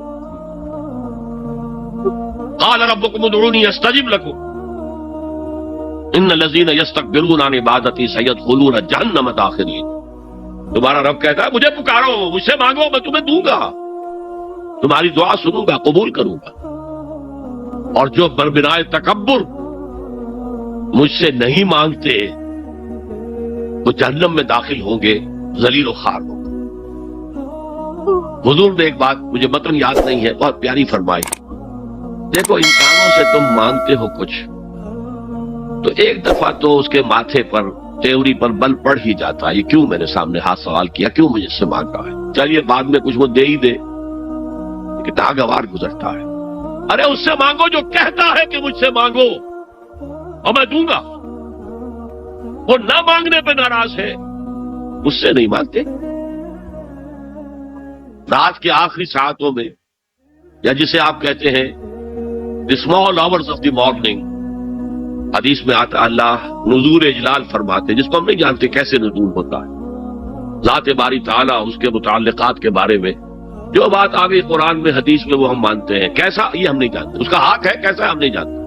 قال ربکم ادعونی استجب لکم ان الذین یستکبرون عن عبادتی سیدخلون جہنم داخرین۔ تمہارا رب کہتا ہے مجھے پکارو، مجھ سے مانگو، میں تمہیں دوں گا، تمہاری دعا سنوں گا، قبول کروں گا، اور جو بربنائے تکبر مجھ سے نہیں مانگتے وہ جہنم میں داخل ہوں گے، ذلیل و خوار ہوں گے۔ حضور نے ایک بات مجھے متن یاد نہیں ہے، بہت پیاری فرمائی، دیکھو انسانوں سے تم مانگتے ہو کچھ تو ایک دفعہ تو اس کے ماتھے پر، تیوری پر بل پڑ ہی جاتا ہے، یہ کیوں میں نے سامنے ہاتھ سوال کیا، کیوں مجھے سے مانگ رہا ہے، چلیے بعد میں کچھ وہ دے ہی دے، لیکن ناگوار گزرتا ہے۔ ارے اس سے مانگو جو کہتا ہے کہ مجھ سے مانگو اور میں دوں گا، وہ نہ مانگنے پہ ناراض ہے، اس سے نہیں مانگتے۔ رات کے آخری ساعتوں میں، یا جسے آپ کہتے ہیں the small hours of the morning، حدیث میں آتا اللہ نزول اجلال فرماتے، جس کو ہم نہیں جانتے کیسے نزول ہوتا ہے، ذات باری تعالیٰ اس کے متعلقات کے بارے میں جو بات آ گئی قرآن میں حدیث میں وہ ہم مانتے ہیں، کیسا یہ ہم نہیں جانتے، اس کا ہاتھ ہے کیسا ہم نہیں جانتے،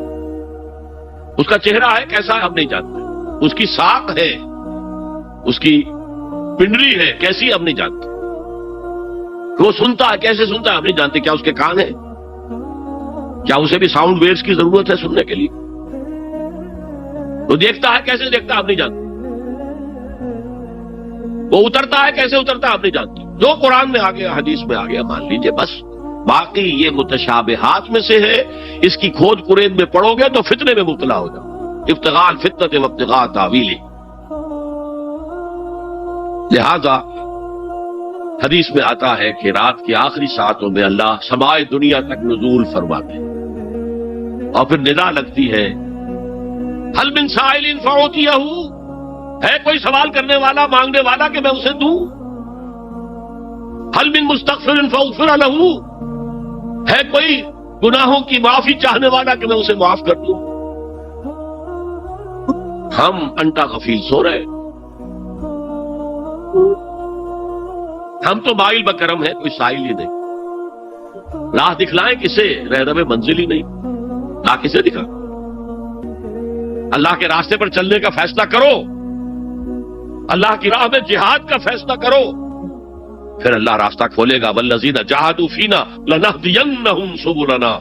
اس کا چہرہ ہے کیسا ہم نہیں جانتے، اس کی ساق ہے، اس کی پنڈلی ہے کیسی ہم نہیں جانتے، وہ سنتا ہے کیسے سنتا ہے ہم نہیں جانتے، کیا اس کے کان ہے، کیا اسے بھی ساؤنڈ ویوز کی ضرورت ہے سننے کے لیے، وہ دیکھتا ہے کیسے دیکھتا ہے ہم نہیں جانتے، وہ اترتا ہے کیسے اترتا ہے ہم نہیں جانتے، جو قرآن میں آ گیا حدیث میں آ گیا مان لیجئے بس، باقی یہ متشابہات میں سے ہے، اس کی کھود کرید میں پڑو گے تو فتنے میں مبتلا ہو جاؤ، ابتغاء الفتنۃ وابتغاء تاویلہ۔ لہذا حدیث میں آتا ہے کہ رات کے آخری ساعتوں میں اللہ سمائے دنیا تک نزول فرماتے اور پھر ندا لگتی ہے هل من سائل فاعطیہ، ہے کوئی سوال کرنے والا، مانگنے والا کہ میں اسے دوں، هل من مستغفر فاغفر له، ہے کوئی گناہوں کی معافی چاہنے والا کہ میں اسے معاف کر دوں۔ ہم انٹا غفیل سو رہے، ہم تو مائل بکرم ہیں، کوئی سائل ہی نہیں، راہ دکھلائیں کسے، رہنم منزل ہی نہیں، راہ کسے دکھا، اللہ کے راستے پر چلنے کا فیصلہ کرو، اللہ کی راہ میں جہاد کا فیصلہ کرو، پھر اللہ راستہ کھولے گا، والذین جاہدوا فینا لنہدینہم سبلنا،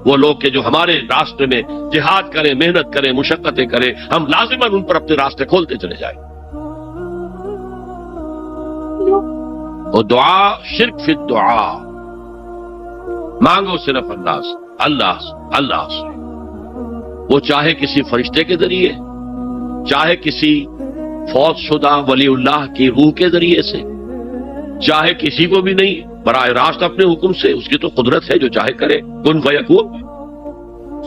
وہ لوگ کہ جو ہمارے راستے میں جہاد کریں، محنت کریں، مشقتیں کریں، ہم لازماً ان پر اپنے راستے کھولتے چلے جائیں۔ وہ دعا شرک فی الدعا، مانگو صرف اللہ سے، اللہ سے، اللہ سے، وہ چاہے کسی فرشتے کے ذریعے، چاہے کسی فوت شدہ ولی اللہ کی روح کے ذریعے سے، چاہے کسی کو بھی نہیں، براہ راست اپنے حکم سے، اس کی تو قدرت ہے جو چاہے کرے، کن فیکون،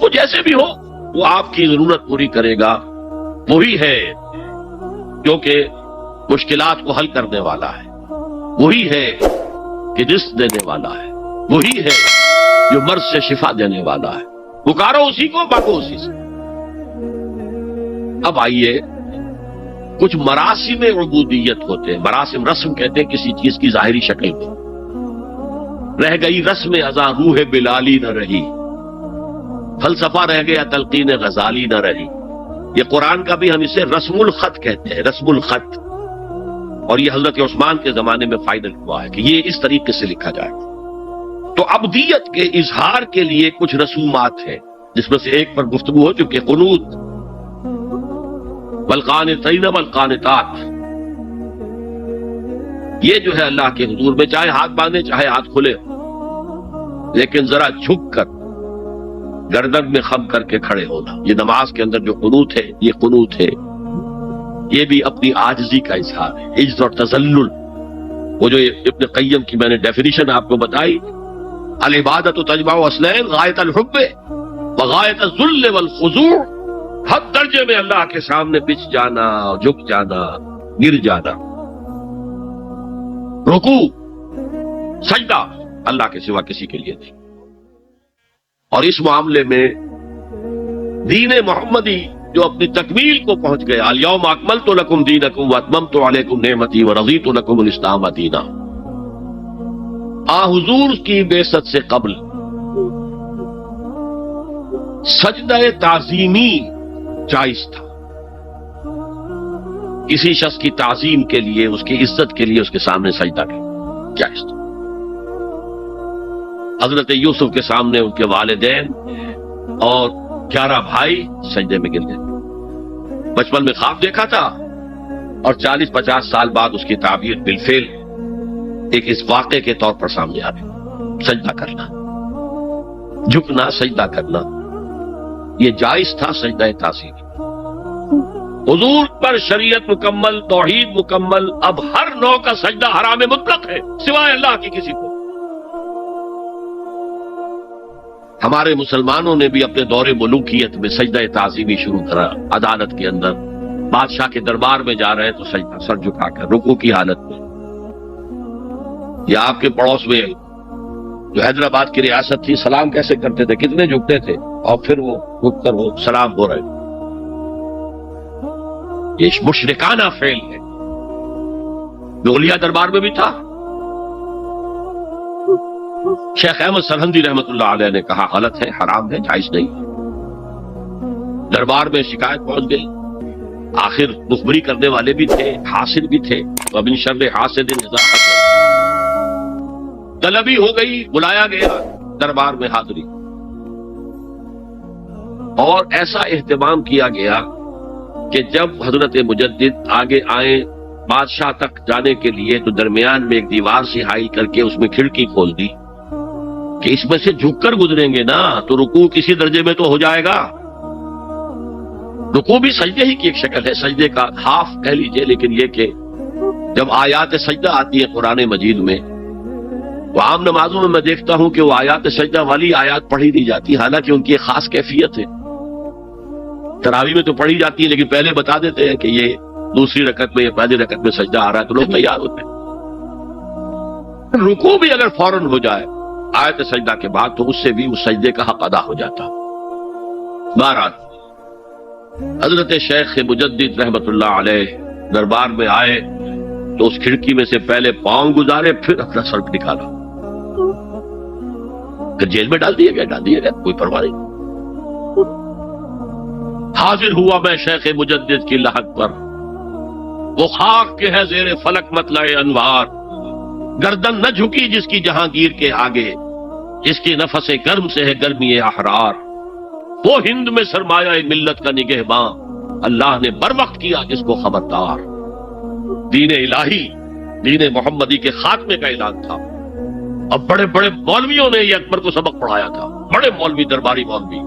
وہ جیسے بھی ہو وہ آپ کی ضرورت پوری کرے گا، وہی ہے جو کہ مشکلات کو حل کرنے والا ہے، وہی ہے کہ رزق دینے والا ہے، وہی ہے جو مرض سے شفا دینے والا ہے، پکارو اسی کو، مانگو اسی سے۔ اب آئیے کچھ مراسم عبودیت ہوتے ہیں. مراسم رسم کہتے ہیں کسی چیز کی ظاہری شکل میں. رہ گئی رسم ازاں روح بلالی نہ رہی، فلسفہ رہ گیا تلقین غزالی نہ رہی. یہ قرآن کا بھی ہم اسے رسم الخط کہتے ہیں، رسم الخط. اور یہ حضرت عثمان کے زمانے میں فائنل ہوا ہے کہ یہ اس طریقے سے لکھا جائے. تو عبدیت کے اظہار کے لیے کچھ رسومات ہیں، جس میں سے ایک پر گفتگو ہو چکی، قنوت، والقانتین والقانتات. یہ جو ہے اللہ کے حضور میں چاہے ہاتھ باندھے چاہے ہاتھ کھلے، لیکن ذرا جھک کر گردن میں خم کر کے کھڑے ہونا. یہ نماز کے اندر جو قنوت ہے یہ قنوت ہے، یہ بھی اپنی عاجزی کا اظہار ہے، عجز اور تذلل. وہ جو ابن قیم کی میں نے ڈیفینیشن آپ کو بتائی، العبادت تجمع اصلین، غایت الحب وغایت الذل والخضوع. حد درجے میں اللہ کے سامنے بچ جانا، جھک جانا، گر جانا. رکوع، سجدہ اللہ کے سوا کسی کے لیے نہیں. اور اس معاملے میں دین محمدی جو اپنی تکمیل کو پہنچ گیا، الیوم اکملت لکم دینکم واتممت علیکم نعمتی ورضیت لکم الاسلام دینا. حضور کی بعثت سے قبل سجدہ تعظیمی جائز تھا. کسی شخص کی تعظیم کے لیے، اس کی عزت کے لیے اس کے سامنے سجدہ کرنا جائز تھا. حضرت یوسف کے سامنے ان کے والدین اور 11 بھائی سجدے میں گر گئے. بچپن میں خواب دیکھا تھا اور 40-50 سال بعد اس کی تعبیر بالفعل ایک اس واقعے کے طور پر سامنے آ گئی. سجدہ کرنا، جھکنا، سجدہ کرنا یہ جائز تھا. سجدہ تعظیم حضور پر شریعت مکمل، توحید مکمل. اب ہر نوع کا سجدہ حرام مطلق ہے سوائے اللہ کی کسی کو. ہمارے مسلمانوں نے بھی اپنے دور ملوکیت میں سجدہ تعظیمی شروع کرا. عدالت کے اندر بادشاہ کے دربار میں جا رہے ہیں تو سجدہ، سر جھکا کر رکوع کی حالت میں. یا آپ کے پڑوس میں جو حیدرآباد کی ریاست تھی، سلام کیسے کرتے تھے، کتنے جھکتے تھے، اور پھر وہ رک کر وہ سلام ہو رہے. یہ مشرکانہ فعل ہے جو اولیاء دربار میں بھی تھا. شیخ احمد سرہندی رحمت اللہ علیہ نے کہا غلط ہے، حرام ہے، جائز نہیں. دربار میں شکایت پہنچ گئی. آخر مخبری کرنے والے بھی تھے، حاسد بھی تھے. وَمِن شَرِّ حاسد اذا حسد. طلبی ہو گئی، بلایا گیا دربار میں حاضری، اور ایسا اہتمام کیا گیا کہ جب حضرت مجدد آگے آئے بادشاہ تک جانے کے لیے تو درمیان میں ایک دیوار سے حائل کر کے اس میں کھڑکی کھول دی کہ اس میں سے جھک کر گزریں گے نا تو رکوع کسی درجے میں تو ہو جائے گا. رکوع بھی سجدے ہی کی ایک شکل ہے، سجدے کا ہاف کہہ لیجئے. لیکن یہ کہ جب آیات سجدہ آتی ہے قرآن مجید میں تو عام نمازوں میں دیکھتا ہوں کہ وہ آیات سجدہ والی آیات پڑھی نہیں جاتی، حالانکہ ان کی ایک خاص کیفیت ہے. تراویح میں تو پڑھی جاتی ہے لیکن پہلے بتا دیتے ہیں کہ یہ دوسری رکعت میں یا پہلی رکعت میں سجدہ آ رہا ہے تو لوگ تیار ہوتے ہیں. رکوع بھی اگر فوراً ہو جائے آیت سجدہ کے بعد تو اس سے بھی اس سجدے کا حق ادا ہو جاتا. بہرحال حضرت شیخ مجدد رحمت اللہ علیہ دربار میں آئے تو اس کھڑکی میں سے پہلے پاؤں گزارے، پھر اپنا سر نکالا، پھر جیل میں ڈال دیا گیا، کوئی پرواہ نہیں. حاضر ہوا میں شیخ مجدد کی لحد پر، وہ خاک کے ہے زیر فلک مطلع انوار. گردن نہ جھکی جس کی جہانگیر کے آگے، جس کی نفس گرم سے ہے گرمی احرار. وہ ہند میں سرمایہ ملت کا نگہباں، اللہ نے بر وقت کیا جس کو خبردار. دین الہی، دین محمدی کے خاتمے کا اعلان تھا. اب بڑے بڑے مولویوں نے یہ اکبر کو سبق پڑھایا تھا، بڑے مولوی، درباری مولوی،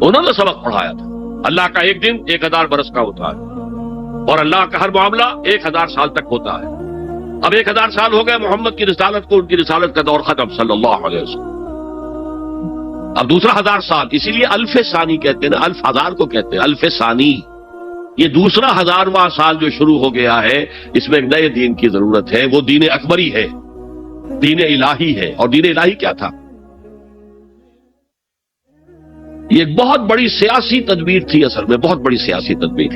انہوں نے سبق پڑھایا تھا. اللہ کا ایک دن 1000 برس کا ہوتا ہے اور اللہ کا ہر معاملہ 1000 سال تک ہوتا ہے. اب 1000 سال ہو گئے محمد کی رسالت کو، ان کی رسالت کا دور ختم صلی اللہ علیہ وسلم. اب دوسرا 1000 سال، اسی لیے الف ثانی کہتے ہیں نا، الف ہزار کو کہتے ہیں الف ثانی. یہ دوسرا 1000واں سال جو شروع ہو گیا ہے، اس میں ایک نئے دین کی ضرورت ہے. وہ دین اکبری ہے، دین الہی ہے. اور دین الہی کیا تھا؟ یہ ایک بہت بڑی سیاسی تدبیر تھی، اصل میں بہت بڑی سیاسی تدبیر.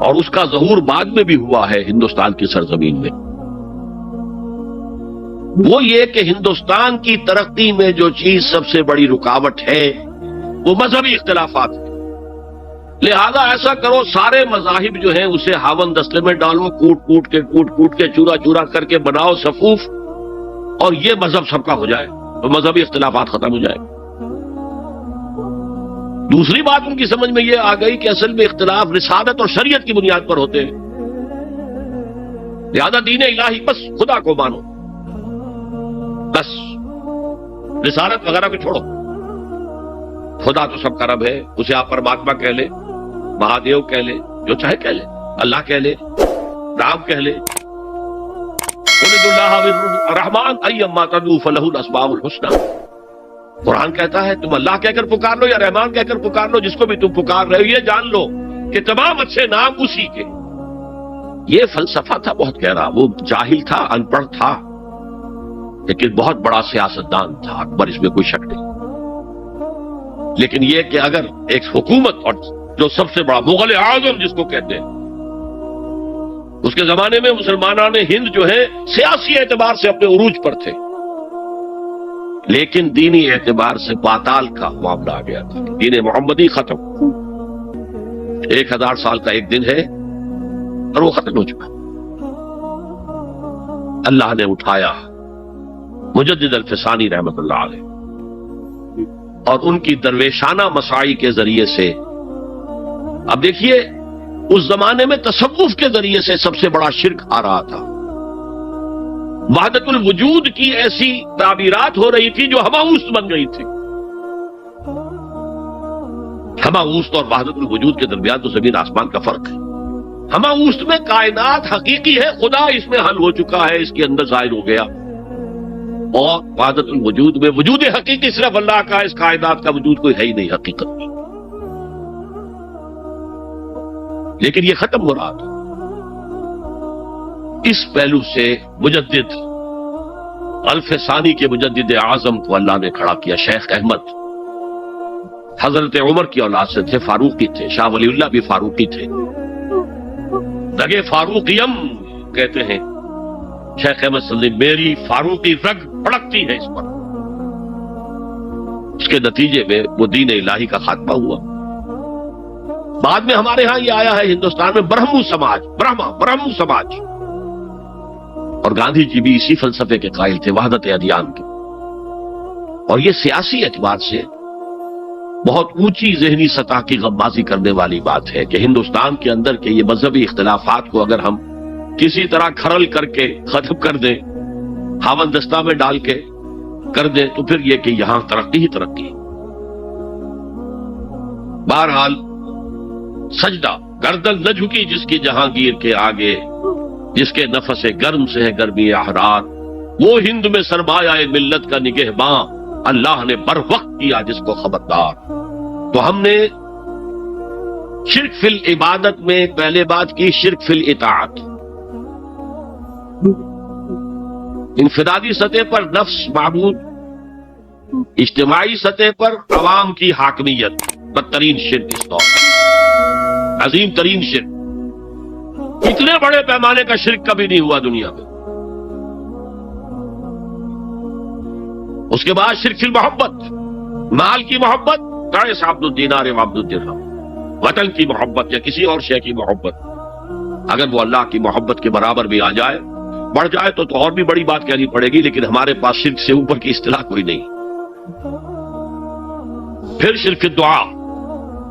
اور اس کا ظہور بعد میں بھی ہوا ہے ہندوستان کی سرزمین میں، وہ یہ کہ ہندوستان کی ترقی میں جو چیز سب سے بڑی رکاوٹ ہے وہ مذہبی اختلافات ہیں۔ لہذا ایسا کرو، سارے مذاہب جو ہیں اسے ہاون دستے میں ڈالو، کوٹ کوٹ کے چورا چورا کر کے بناؤ صفوف، اور یہ مذہب سب کا ہو جائے تو مذہبی اختلافات ختم ہو جائے۔ دوسری بات ان کی سمجھ میں یہ آ گئی کہ اصل میں اختلاف رسالت اور شریعت کی بنیاد پر ہوتے ہیں، لہذا دین الہی بس خدا کو مانو، بس رسالت وغیرہ کو چھوڑو، خدا تو سب کا رب ہے، اسے آپ پرماتما کہہ لے، مہادیو کہہ لے، جو چاہے کہہ لے، اللہ کہہ لے، رام کہہ لے، الرحمن ایما تدعو فلہ الاسماء الحسنی۔ قرآن کہتا ہے تم اللہ کہہ کر پکار لو یا رحمان کہہ کر پکار لو، جس کو بھی تم پکار رہے ہو یہ جان لو کہ تمام اچھے نام اسی کے۔ یہ فلسفہ تھا بہت گہرا، وہ جاہل تھا، ان پڑھ تھا، لیکن بہت بڑا سیاستدان تھا اکبر، اس میں کوئی شک نہیں۔ لیکن یہ کہ اگر ایک حکومت، اور جو سب سے بڑا مغل اعظم جس کو کہتے ہیں، اس کے زمانے میں مسلمانان ہند جو ہے سیاسی اعتبار سے اپنے عروج پر تھے، لیکن دینی اعتبار سے پاتال کا معاملہ آ گیا تھا، دین محمدی ختم، 1000 سال کا ایک دن ہے اور وہ ختم ہو چکا۔ اللہ نے اٹھایا مجدد الفسانی رحمت اللہ علیہ اور ان کی درویشانہ مساعی کے ذریعے سے۔ اب دیکھیے اس زمانے میں تصوف کے ذریعے سے سب سے بڑا شرک آ رہا تھا، وحدت الوجود کی ایسی تعبیرات ہو رہی تھی جو ہماؤست بن گئی تھی۔ ہماؤست اور وحدت الوجود کے درمیان تو زمین آسمان کا فرق ہے۔ ہماؤست میں کائنات حقیقی ہے، خدا اس میں حل ہو چکا ہے، اس کے اندر ظاہر ہو گیا، اور وحدت الوجود میں وجود حقیقی صرف اللہ کا، اس کائنات کا وجود کوئی ہے ہی نہیں حقیقت میں۔ لیکن یہ ختم ہو رہا تھا۔ اس پہلو سے مجدد الفسانی کے مجدد اعظم کو اللہ نے کھڑا کیا، شیخ احمد حضرت عمر کی اولاد سے تھے، فاروقی تھے، شاہ ولی اللہ بھی فاروقی تھے، رگ فاروقیم کہتے ہیں شیخ احمد صلی، میری فاروقی رگ بھڑکتی ہے اس پر۔ اس کے نتیجے میں وہ دین الہی کا خاتمہ ہوا۔ بعد میں ہمارے ہاں یہ آیا ہے ہندوستان میں برہمو سماج، برہمو سماج، اور گاندھی جی بھی اسی فلسفے کے قائل تھے، وحدت ادیان کے۔ اور یہ سیاسی اعتبار سے بہت اونچی ذہنی سطح کی غمازی کرنے والی بات ہے کہ ہندوستان کے اندر کے یہ مذہبی اختلافات کو اگر ہم کسی طرح کھرل کر کے ختم کر دیں، ہاون دستہ میں ڈال کے کر دیں، تو پھر یہ کہ یہاں ترقی ہی ترقی۔ بہرحال سجدہ، گردن نہ جھکی جس کی جہانگیر کے آگے، جس کے نفس گرم سے ہے گرمی احرار، وہ ہند میں سرمایہ ملت کا نگہباں، اللہ نے بر وقت کیا جس کو خبردار۔ تو ہم نے شرک فی العبادت میں پہلے بات کی، شرک فی الاطاعت، انفرادی سطح پر نفس معبود، اجتماعی سطح پر عوام کی حاکمیت، بدترین شرک اس دور، عظیم ترین شرک، اتنے بڑے پیمانے کا شرک کبھی نہیں ہوا دنیا میں۔ اس کے بعد شرک فی المحبت، مال کی محبت، تعس عبد الدینار و عبد الدرہم، وطن کی محبت یا کسی اور شے کی محبت، اگر وہ اللہ کی محبت کے برابر بھی آ جائے، بڑھ جائے تو اور بھی بڑی بات کہنی پڑے گی، لیکن ہمارے پاس شرک سے اوپر کی اصطلاح کوئی نہیں۔ پھر شرک فی الدعا،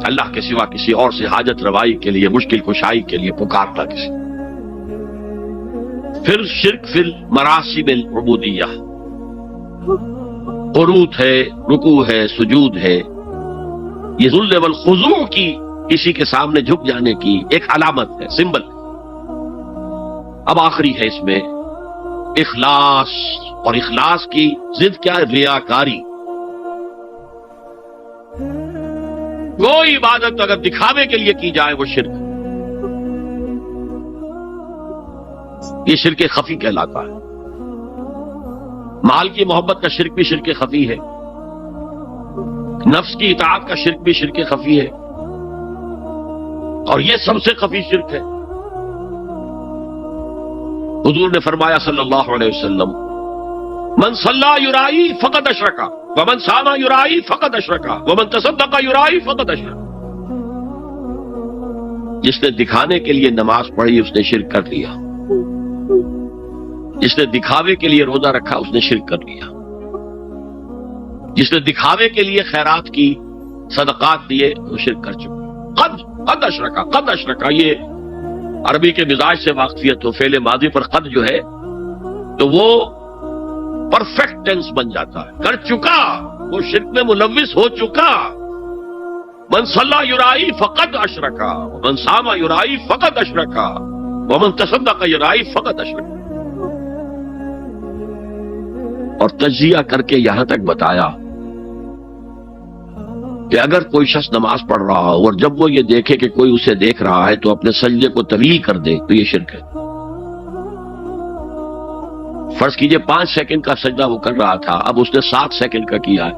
اللہ کے سوا کسی اور سے حاجت روائی کے لیے، مشکل کشائی کے لیے پکارتا کسی۔ پھر شرک فی المراسم العبودیہ، قنوت ہے، رکوع ہے، سجود ہے، یہ ذل والخضوع کی، کسی کے سامنے جھک جانے کی ایک علامت ہے، سمبل۔ اب آخری ہے اس میں اخلاص، اور اخلاص کی ضد کیا ہے؟ ریاکاری۔ کوئی عبادت اگر دکھاوے کے لیے کی جائے وہ شرک، یہ شرک خفی کہلاتا ہے۔ مال کی محبت کا شرک بھی شرک خفی ہے، نفس کی اطاعت کا شرک بھی شرک خفی ہے، اور یہ سب سے خفی شرک ہے۔ حضور نے فرمایا صلی اللہ علیہ وسلم، من صلی یرائی فقد اشرکا ومن صام یرائی فقد اشرکا ومن تصدق یرائی فقد اشرکا۔ جس نے دکھانے کے لیے نماز پڑھی اس نے شرک کر لیا، جس نے دکھاوے کے لیے روزہ رکھا اس نے شرک کر لیا، جس نے دکھاوے کے لیے خیرات کی، صدقات دیے، وہ شرک کر چکا۔ قد اشرکا، قد اشرکا، یہ عربی کے مزاج سے واقفیت ہو، فعل ماضی پر قد جو ہے تو وہ پرفیکٹ ٹینس بن جاتا ہے، کر چکا، وہ شرک میں ملوث ہو چکا۔ من صلی یرائی فقد اشرکا ومن صام یرائی فقد اشرکا ومن تصدق یرائی فقد اشرکا۔ اور تجزیہ کر کے یہاں تک بتایا کہ اگر کوئی شخص نماز پڑھ رہا ہو اور جب وہ یہ دیکھے کہ کوئی اسے دیکھ رہا ہے تو اپنے سجدے کو طویل کر دے تو یہ شرک ہے۔ فرض کیجئے 5 سیکنڈ کا سجدہ وہ کر رہا تھا، اب اس نے 7 سیکنڈ کا کیا ہے،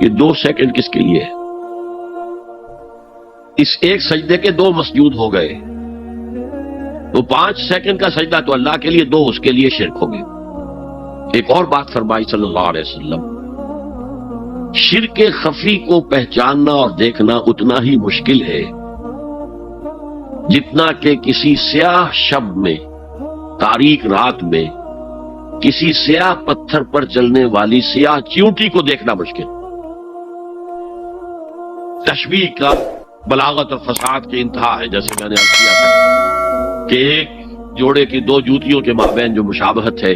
یہ 2 سیکنڈ کس کے لیے ہے؟ اس ایک سجدے کے 2 مسجود ہو گئے، وہ 5 سیکنڈ کا سجدہ تو اللہ کے لیے، 2 اس کے لیے شرک ہو گئے۔ ایک اور بات فرمائی صلی اللہ علیہ وسلم، شرک خفی کو پہچاننا اور دیکھنا اتنا ہی مشکل ہے جتنا کہ کسی سیاہ شب میں، تاریک رات میں، کسی سیاہ پتھر پر چلنے والی سیاہ چیونٹی کو دیکھنا مشکل۔ تشبیہ کا بلاغت اور فصاحت کی انتہا ہے، جیسے میں نے عرض کیا تھا کہ ایک جوڑے کی 2 جوتیوں کے مابین جو مشابہت ہے،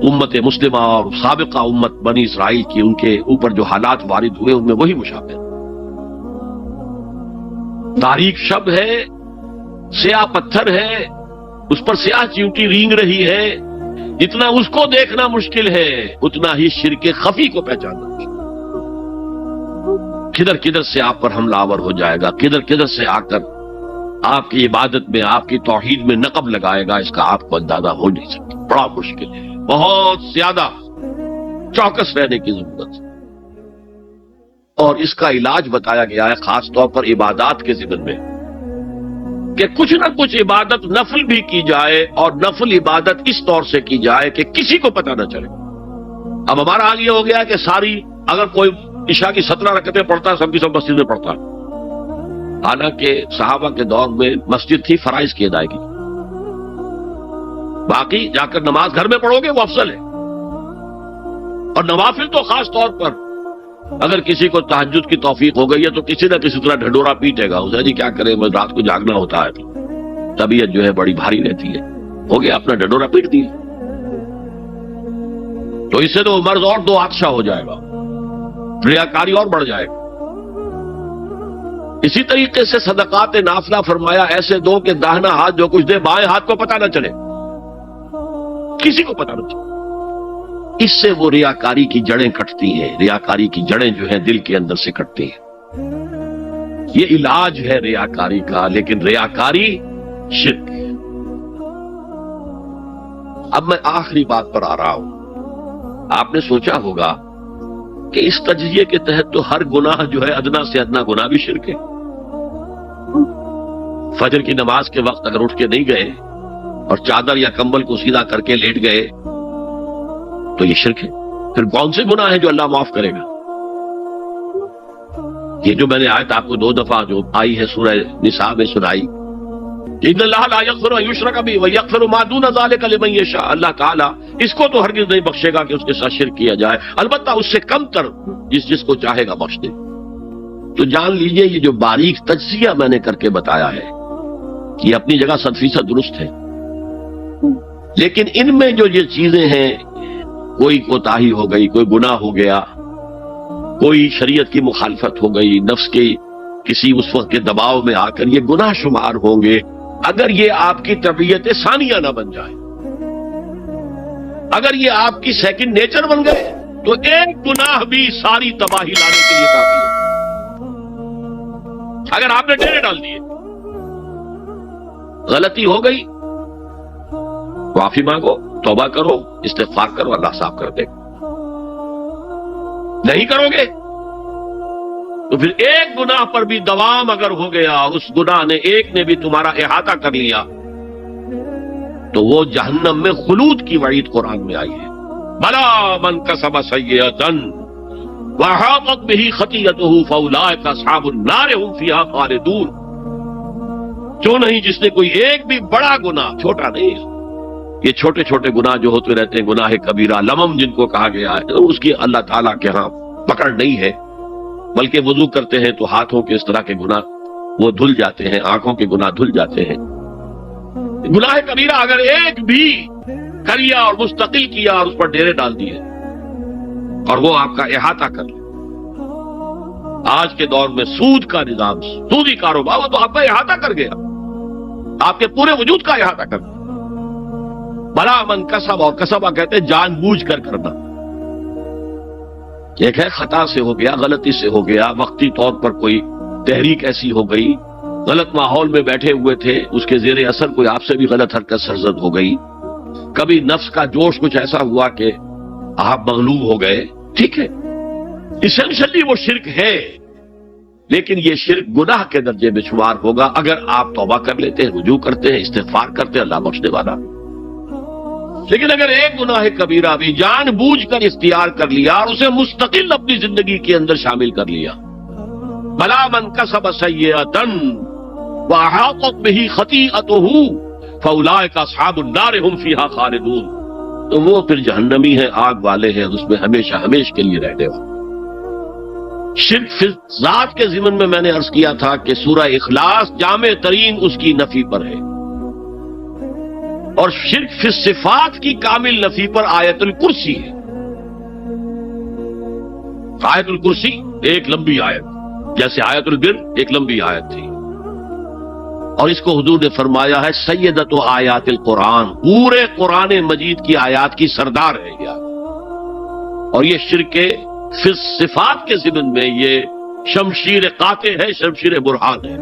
امت مسلمہ اور سابقہ امت بنی اسرائیل کی، ان کے اوپر جو حالات وارد ہوئے ان میں وہی مشابہ۔ تاریک شب ہے، سیاہ پتھر ہے، اس پر سیاہ چیونٹی رینگ رہی ہے، جتنا اس کو دیکھنا مشکل ہے اتنا ہی شرک خفی کو پہچاننا مشکل۔ کدھر کدھر سے آپ پر حملہ آور ہو جائے گا، کدھر کدھر سے آ کر آپ کی عبادت میں، آپ کی توحید میں نقب لگائے گا، اس کا آپ کو اندازہ ہو نہیں سکتا۔ بڑا مشکل ہے، بہت زیادہ چوکس رہنے کی ضرورت ہے۔ اور اس کا علاج بتایا گیا ہے خاص طور پر عبادات کے ضمن میں، کہ کچھ نہ کچھ عبادت نفل بھی کی جائے، اور نفل عبادت اس طور سے کی جائے کہ کسی کو پتہ نہ چلے۔ اب ہمارا حال یہ ہو گیا کہ ساری، اگر کوئی عشاء کی 17 رکعتیں پڑھتا ہے، سب کی سب مسجد میں پڑھتا ہے، حالانکہ صحابہ کے دور میں مسجد تھی فرائض کی ادائیگی، باقی جا کر نماز گھر میں پڑھو گے وہ افضل ہے۔ اور نوافل تو خاص طور پر اگر کسی کو تہجد کی توفیق ہو گئی ہے تو کسی نہ کسی طرح ڈھڈورا پیٹے گا، اسے جی کیا کرے، میں رات کو جاگنا ہوتا ہے، طبیعت جو ہے بڑی بھاری رہتی ہے، ہو گیا اپنا ڈھڈورا پیٹ دیا، تو اس سے تو مرض اور 2 حادثہ ہو جائے گا، ریاکاری اور بڑھ جائے گا۔ اسی طریقے سے صدقات نافلہ فرمایا ایسے دو کہ داہنا ہاتھ جو کچھ دے بائیں ہاتھ کو پتہ نہ چلے، کسی کو پتہ نہ چلے۔ اس سے وہ ریاکاری کی جڑیں کٹتی ہیں، ریاکاری کی جڑیں جو ہیں دل کے اندر سے کٹتی ہیں۔ یہ علاج ہے ریاکاری کا، لیکن ریاکاری شرک ہے۔ اب میں آخری بات پر آ رہا ہوں۔ آپ نے سوچا ہوگا کہ اس تجزیے کے تحت تو ہر گناہ جو ہے ادنا سے ادنا گناہ بھی شرک ہے۔ فجر کی نماز کے وقت اگر اٹھ کے نہیں گئے اور چادر یا کمبل کو سیدھا کر کے لیٹ گئے تو یہ شرک ہے۔ پھر کون سے گناہ ہیں جو اللہ معاف کرے گا؟ یہ جو میں نے آیت آپ کو 2 دفعہ جو آئی ہے سورہ نساء میں سنائی، ان اللہ لا یغفر ان یشرک بہ ویغفر ما دون ذلک لمن یشاء، اللہ تعالیٰ اس کو تو ہرگز نہیں بخشے گا کہ اس کے ساتھ شرک کیا جائے، البتہ اس سے کم تر جس کو چاہے گا بخش دے۔ تو جان لیجئے یہ جو باریک تجزیہ میں نے کر کے بتایا ہے یہ اپنی جگہ 100% درست ہے، لیکن ان میں جو یہ چیزیں ہیں، کوئی کوتاہی ہو گئی، کوئی گناہ ہو گیا، کوئی شریعت کی مخالفت ہو گئی، نفس کے کسی اس وقت کے دباؤ میں آ کر یہ گناہ شمار ہوں گے اگر یہ آپ کی طبیعت ثانیہ نہ بن جائے۔ اگر یہ آپ کی سیکنڈ نیچر بن گئے تو ایک گناہ بھی ساری تباہی لانے کے لیے کافی ہے۔ اگر آپ نے ڈیرے ڈال دیے، غلطی ہو گئی، معافی مانگو، توبہ کرو، استغفار کرو، اللہ صاف کر دے گا۔ نہیں کرو گے تو پھر ایک گناہ پر بھی دوام اگر ہو گیا اور اس گناہ نے ایک نے بھی تمہارا احاطہ کر لیا تو وہ جہنم میں خلود کی وعید قرآن میں آئی ہے. بلا من کسب سیئۃ وَأَحَاطَتْ بِهِ خَطِیئَتُهُ فَأُولَٰئِکَ أَصْحَابُ النَّارِ هُمْ فِیہَا خَالِدُونَ. کیوں نہیں جس نے کوئی ایک بھی بڑا گناہ، چھوٹا نہیں، یہ چھوٹے چھوٹے گناہ جو ہوتے رہتے ہیں، گناہ کبیرہ لمم جن کو کہا گیا ہے، اس کی اللہ تعالیٰ کے ہاں پکڑ نہیں ہے، بلکہ وضو کرتے ہیں تو ہاتھوں کے اس طرح کے گناہ وہ دھل جاتے ہیں، آنکھوں کے گناہ دھل جاتے ہیں. گناہ کبیرہ اگر ایک بھی کریا اور مستقل کیا اور اس پر ڈیرے ڈال دیے اور وہ آپ کا احاطہ کر لے. آج کے دور میں سود کا نظام، سودی کاروبار، وہ تو آپ کا احاطہ کر گیا، آپ کے پورے وجود کا احاطہ کر گیا. بلا من کسب، اور کسبہ کہتے ہیں جان بوجھ کر کرنا. ایک ہے خطا سے ہو گیا، غلطی سے ہو گیا، وقتی طور پر کوئی تحریک ایسی ہو گئی، غلط ماحول میں بیٹھے ہوئے تھے، اس کے زیر اثر کوئی آپ سے بھی غلط حرکت سرزد ہو گئی، کبھی نفس کا جوش کچھ ایسا ہوا کہ آپ مغلوب ہو گئے، ٹھیک ہے، اسینشلی وہ شرک ہے، لیکن یہ شرک گناہ کے درجے میں شمار ہوگا اگر آپ توبہ کر لیتے ہیں، رجوع کرتے ہیں، استغفار کرتے ہیں، اللہ بخشنے والا. لیکن اگر ایک گناہ کبیرہ بھی جان بوجھ کر اختیار کر لیا اور اسے مستقل اپنی زندگی کے اندر شامل کر لیا، بلا من کسب سیئۃ وَأَحَاطَتْ بِهِ خَطِیئَتُهُ فَأُولَٰئِکَ أَصْحَابُ النَّارِ هُمْ فِیہَا خَالِدُونَ. تو وہ پھر جہنمی ہیں، آگ والے ہیں، اس میں ہمیشہ ہمیشہ کے لیے رہنے والے. شرک فی ذات کے ضمن میں نے عرض کیا تھا کہ سورہ اخلاص جامع ترین اس کی نفی پر ہے، اور شرک فی صفات کی کامل نفی پر آیت الکرسی ہے. آیت الکرسی ایک لمبی آیت، جیسے آیت البر ایک لمبی آیت تھی، اور اس کو حضور نے فرمایا ہے سیدۃ آیات القرآن، پورے قرآن مجید کی آیات کی سردار ہے یہ. اور یہ شرک فی صفات کے ضمن میں یہ شمشیر قاطع ہے، شمشیر برہان ہے.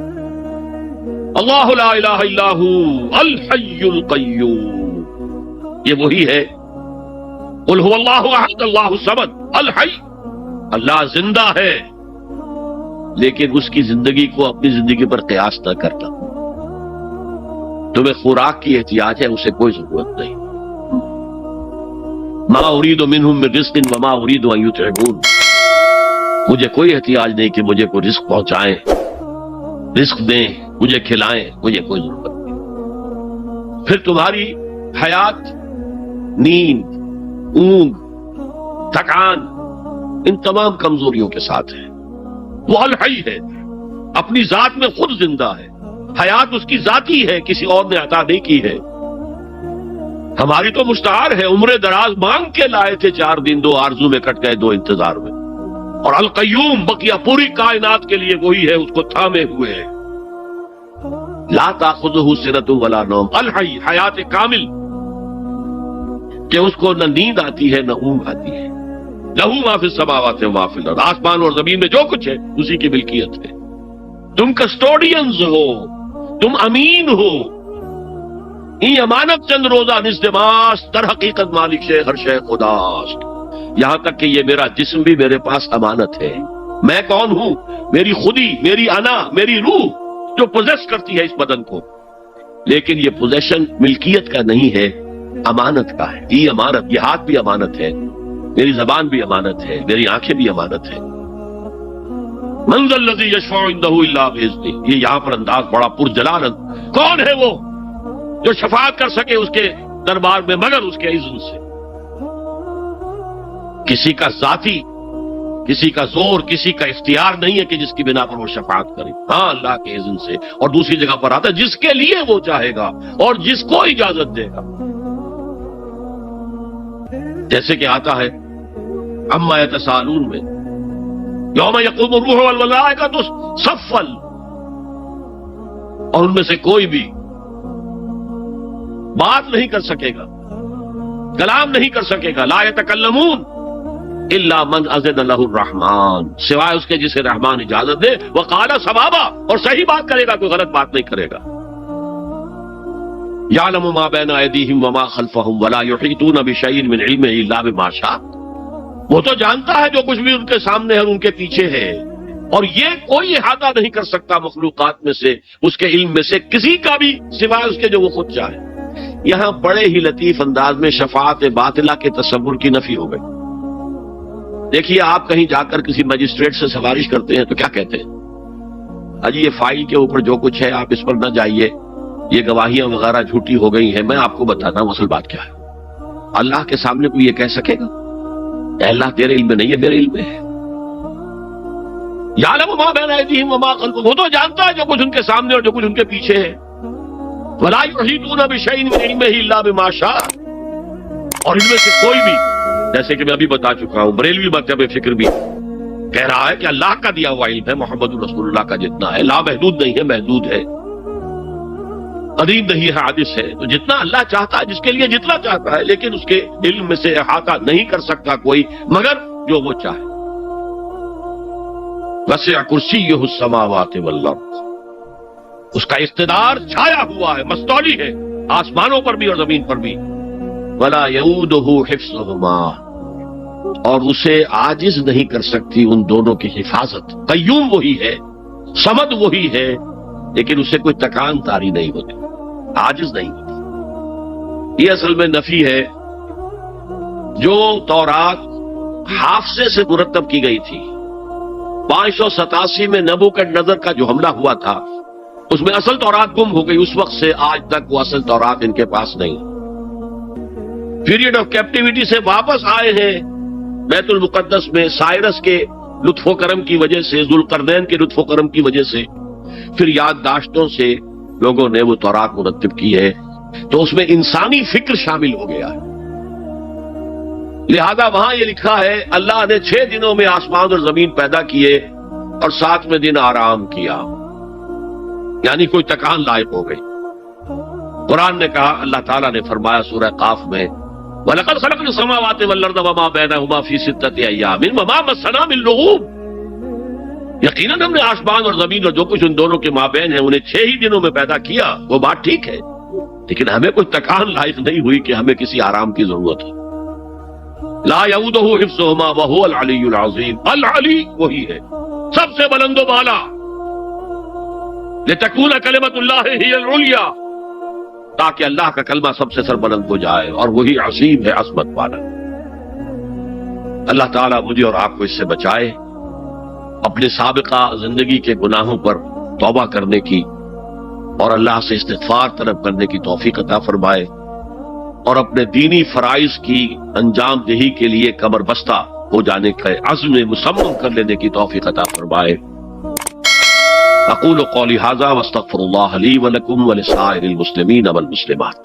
اللہ لا الہ الا ہو الحی القیوم، یہ وہی ہے. قل هو اللہ احد اللہ الصمد الحی، اللہ زندہ ہے، لیکن اس کی زندگی کو اپنی زندگی پر قیاس نہ کرنا. تمہیں خوراک کی احتیاج ہے، اسے کوئی ضرورت نہیں. ما اريد منهم من رزق وما اريد ان يطعمون، مجھے کوئی احتیاج نہیں کہ مجھے کوئی رزق پہنچائیں، رزق دیں، مجھے کھلائیں، مجھے کوئی ضرورت نہیں. پھر تمہاری حیات نیند، اونگ، تھکان، ان تمام کمزوریوں کے ساتھ ہے. وہ الحی ہے، اپنی ذات میں خود زندہ ہے، حیات اس کی ذاتی ہے، کسی اور نے عطا نہیں کی ہے. ہماری تو مستعار ہے، عمر دراز مانگ کے لائے تھے، 4 دن 2 آرزو میں کٹ گئے، 2 انتظار میں. اور القیوم بقیہ پوری کائنات کے لیے وہی ہے، اس کو تھامے ہوئے ہے. لا تاخذہ سنۃ ولا نوم، الحی، حیات کامل، کہ اس کو نہ نیند آتی ہے نہ اونگ آتی ہے. لہو ما فی السماوات و ما فی الارض، آسمان اور زمین میں جو کچھ ہے اسی کی ملکیت ہے. تم کسٹوڈینز ہو، تم امین ہو. این امانت چند روزہ نزدماس، در حقیقت مالک شے ہر شے خداست. یہاں تک کہ یہ میرا جسم بھی میرے پاس امانت ہے. میں کون ہوں؟ میری خودی، میری انا، میری روح جو پوزیس کرتی ہے اس بدن کو، لیکن یہ پوزیشن ملکیت کا نہیں ہے، امانت کا ہے. یہ امانت، یہ ہاتھ بھی امانت ہے، میری زبان بھی امانت ہے، میری آنکھیں بھی امانت ہے. من ذا الذی یشفع عندہ الا باذنہ، یہ یہاں پر انداز بڑا پرجلال. کون ہے وہ جو شفاعت کر سکے اس کے دربار میں مگر اس کے اذن سے؟ کسی کا ذاتی، کسی کا زور، کسی کا اختیار نہیں ہے کہ جس کی بنا پر وہ شفاعت کرے. ہاں اللہ کے اذن سے. اور دوسری جگہ پر آتا ہے جس کے لیے وہ چاہے گا اور جس کو اجازت دے گا. جیسے کہ آتا ہے عما یتساءلون میں، یوم یقوم الروح والملائکۃ صفا، اور ان میں سے کوئی بھی بات نہیں کر سکے گا، کلام نہیں کر سکے گا. لا یتکلمون الا من اذن له الرحمن، سوائے اس کے جسے رحمان اجازت دے. وقال صوابا، اور صحیح بات کرے گا، کوئی غلط بات نہیں کرے گا. یعلم ما بین ایدیہم وما خلفہم ولا یحیطون بشیء من علمہ الا بما شاء، وہ تو جانتا ہے جو کچھ بھی ان کے سامنے ہے اور ان کے پیچھے ہے، اور یہ کوئی احاطہ نہیں کر سکتا مخلوقات میں سے، اس کے علم میں سے کسی کا بھی، سوائے اس کے جو وہ خود چاہے۔ یہاں بڑے ہی لطیف انداز میں شفاعت باطلہ کے تصور کی نفی ہو گئی۔ دیکھیے، آپ کہیں جا کر کسی مجسٹریٹ سے سفارش کرتے ہیں تو کیا کہتے ہیں؟ اجی یہ فائل کے اوپر جو کچھ ہے آپ اس پر نہ جائیے، یہ گواہیاں وغیرہ جھوٹی ہو گئی ہیں، میں آپ کو بتاتا ہوں اصل بات کیا ہے۔ اللہ کے سامنے کوئی یہ کہہ سکے گا اے اللہ تیرے علم میں نہیں ہے، میرے علم میں ہے؟ یعلم ما بین ایدیہم وما خلفہم، وہ تو جانتا ہے جو کچھ ان کے سامنے اور جو کچھ ان کے پیچھے ہے۔ ولا یحیطون بشیء من علمہ الا بما شاء، اور ان میں سے کوئی بھی، جیسے کہ میں ابھی بتا چکا ہوں، بریلوی مکتب فکر بھی کہہ رہا ہے کہ اللہ کا دیا ہوا علم ہے، محمد رسول اللہ کا جتنا ہے، لا محدود نہیں ہے، محدود ہے، قدیم نہیں ہے، حادث ہے۔ تو جتنا اللہ چاہتا ہے، جس کے لیے جتنا چاہتا ہے، لیکن اس کے علم میں سے احاطہ نہیں کر سکتا کوئی مگر جو وہ چاہے۔ وسع کرسیہ السماوات والارض، اس کا اقتدار چھایا ہوا ہے، مستولی ہے، آسمانوں پر بھی اور زمین پر بھی۔ ولا یعودہ حفظہما، اور اسے عاجز نہیں کر سکتی ان دونوں کی حفاظت۔ قیوم وہی ہے، صمد وہی ہے، لیکن اسے کوئی تکان تاری نہیں ہوتی، عاجز نہیں ہوتی۔ یہ اصل میں نفی ہے۔ جو تورات حافظے سے مرتب کی گئی تھی، 587 میں نبوکدنضر کا جو حملہ ہوا تھا، اس میں اصل تورات گم ہو گئی، اس وقت سے آج تک وہ اصل تورات ان کے پاس نہیں۔ پیریڈ آف کیپٹیوٹی سے واپس آئے ہیں بیت المقدس میں، سائرس کے لطف و کرم کی وجہ سے، ذوالقرنین کے لطف و کرم کی وجہ سے، پھر یادداشتوں سے لوگوں نے وہ تورات مرتب کی ہے، تو اس میں انسانی فکر شامل ہو گیا ہے۔ لہذا وہاں یہ لکھا ہے اللہ نے 6 دنوں میں آسمان اور زمین پیدا کیے اور 7ویں دن آرام کیا، یعنی کوئی تکان لائق ہو گئی۔ قرآن نے کہا، اللہ تعالیٰ نے فرمایا سورہ قاف میں، وَلَقَدْ خَلَقْنَا السَّمَاوَاتِ وَالْأَرْضَ وَمَا بَيْنَهُمَا فِي 6 أَيَّامٍ وَمَا مَسَّنَا مِن لُغُوبٍ، یقیناً ہم نے آسمان اور زمین اور جو کچھ ان دونوں کے مابین ہے انہیں 6 ہی دنوں میں پیدا کیا۔ وہ بات ٹھیک ہے، لیکن ہمیں کوئی تکان لائق نہیں ہوئی کہ ہمیں کسی آرام کی ضرورت ہے۔ لا یعودہ حفظہما وہو العلی العظیم، العلی وہی ہے، سب سے بلند و بالا۔ لتکون کلمۃ اللہ ہی العلیٰ، تاکہ اللہ کا کلمہ سب سے سربلند ہو جائے، اور وہی عظیم ہے، عظمت والا۔ اللہ تعالیٰ مجھے اور آپ کو اس سے بچائے، اپنے سابقہ زندگی کے گناہوں پر توبہ کرنے کی اور اللہ سے استغفار طلب کرنے کی توفیق عطا فرمائے، اور اپنے دینی فرائض کی انجام دہی کے لیے کمر بستہ ہو جانے کا عزم مصمم کر لینے کی توفیق عطا فرمائے۔ اقول قولی ھذا واستغفر اللہ لی ولکم ولسائر المسلمین والمسلمات۔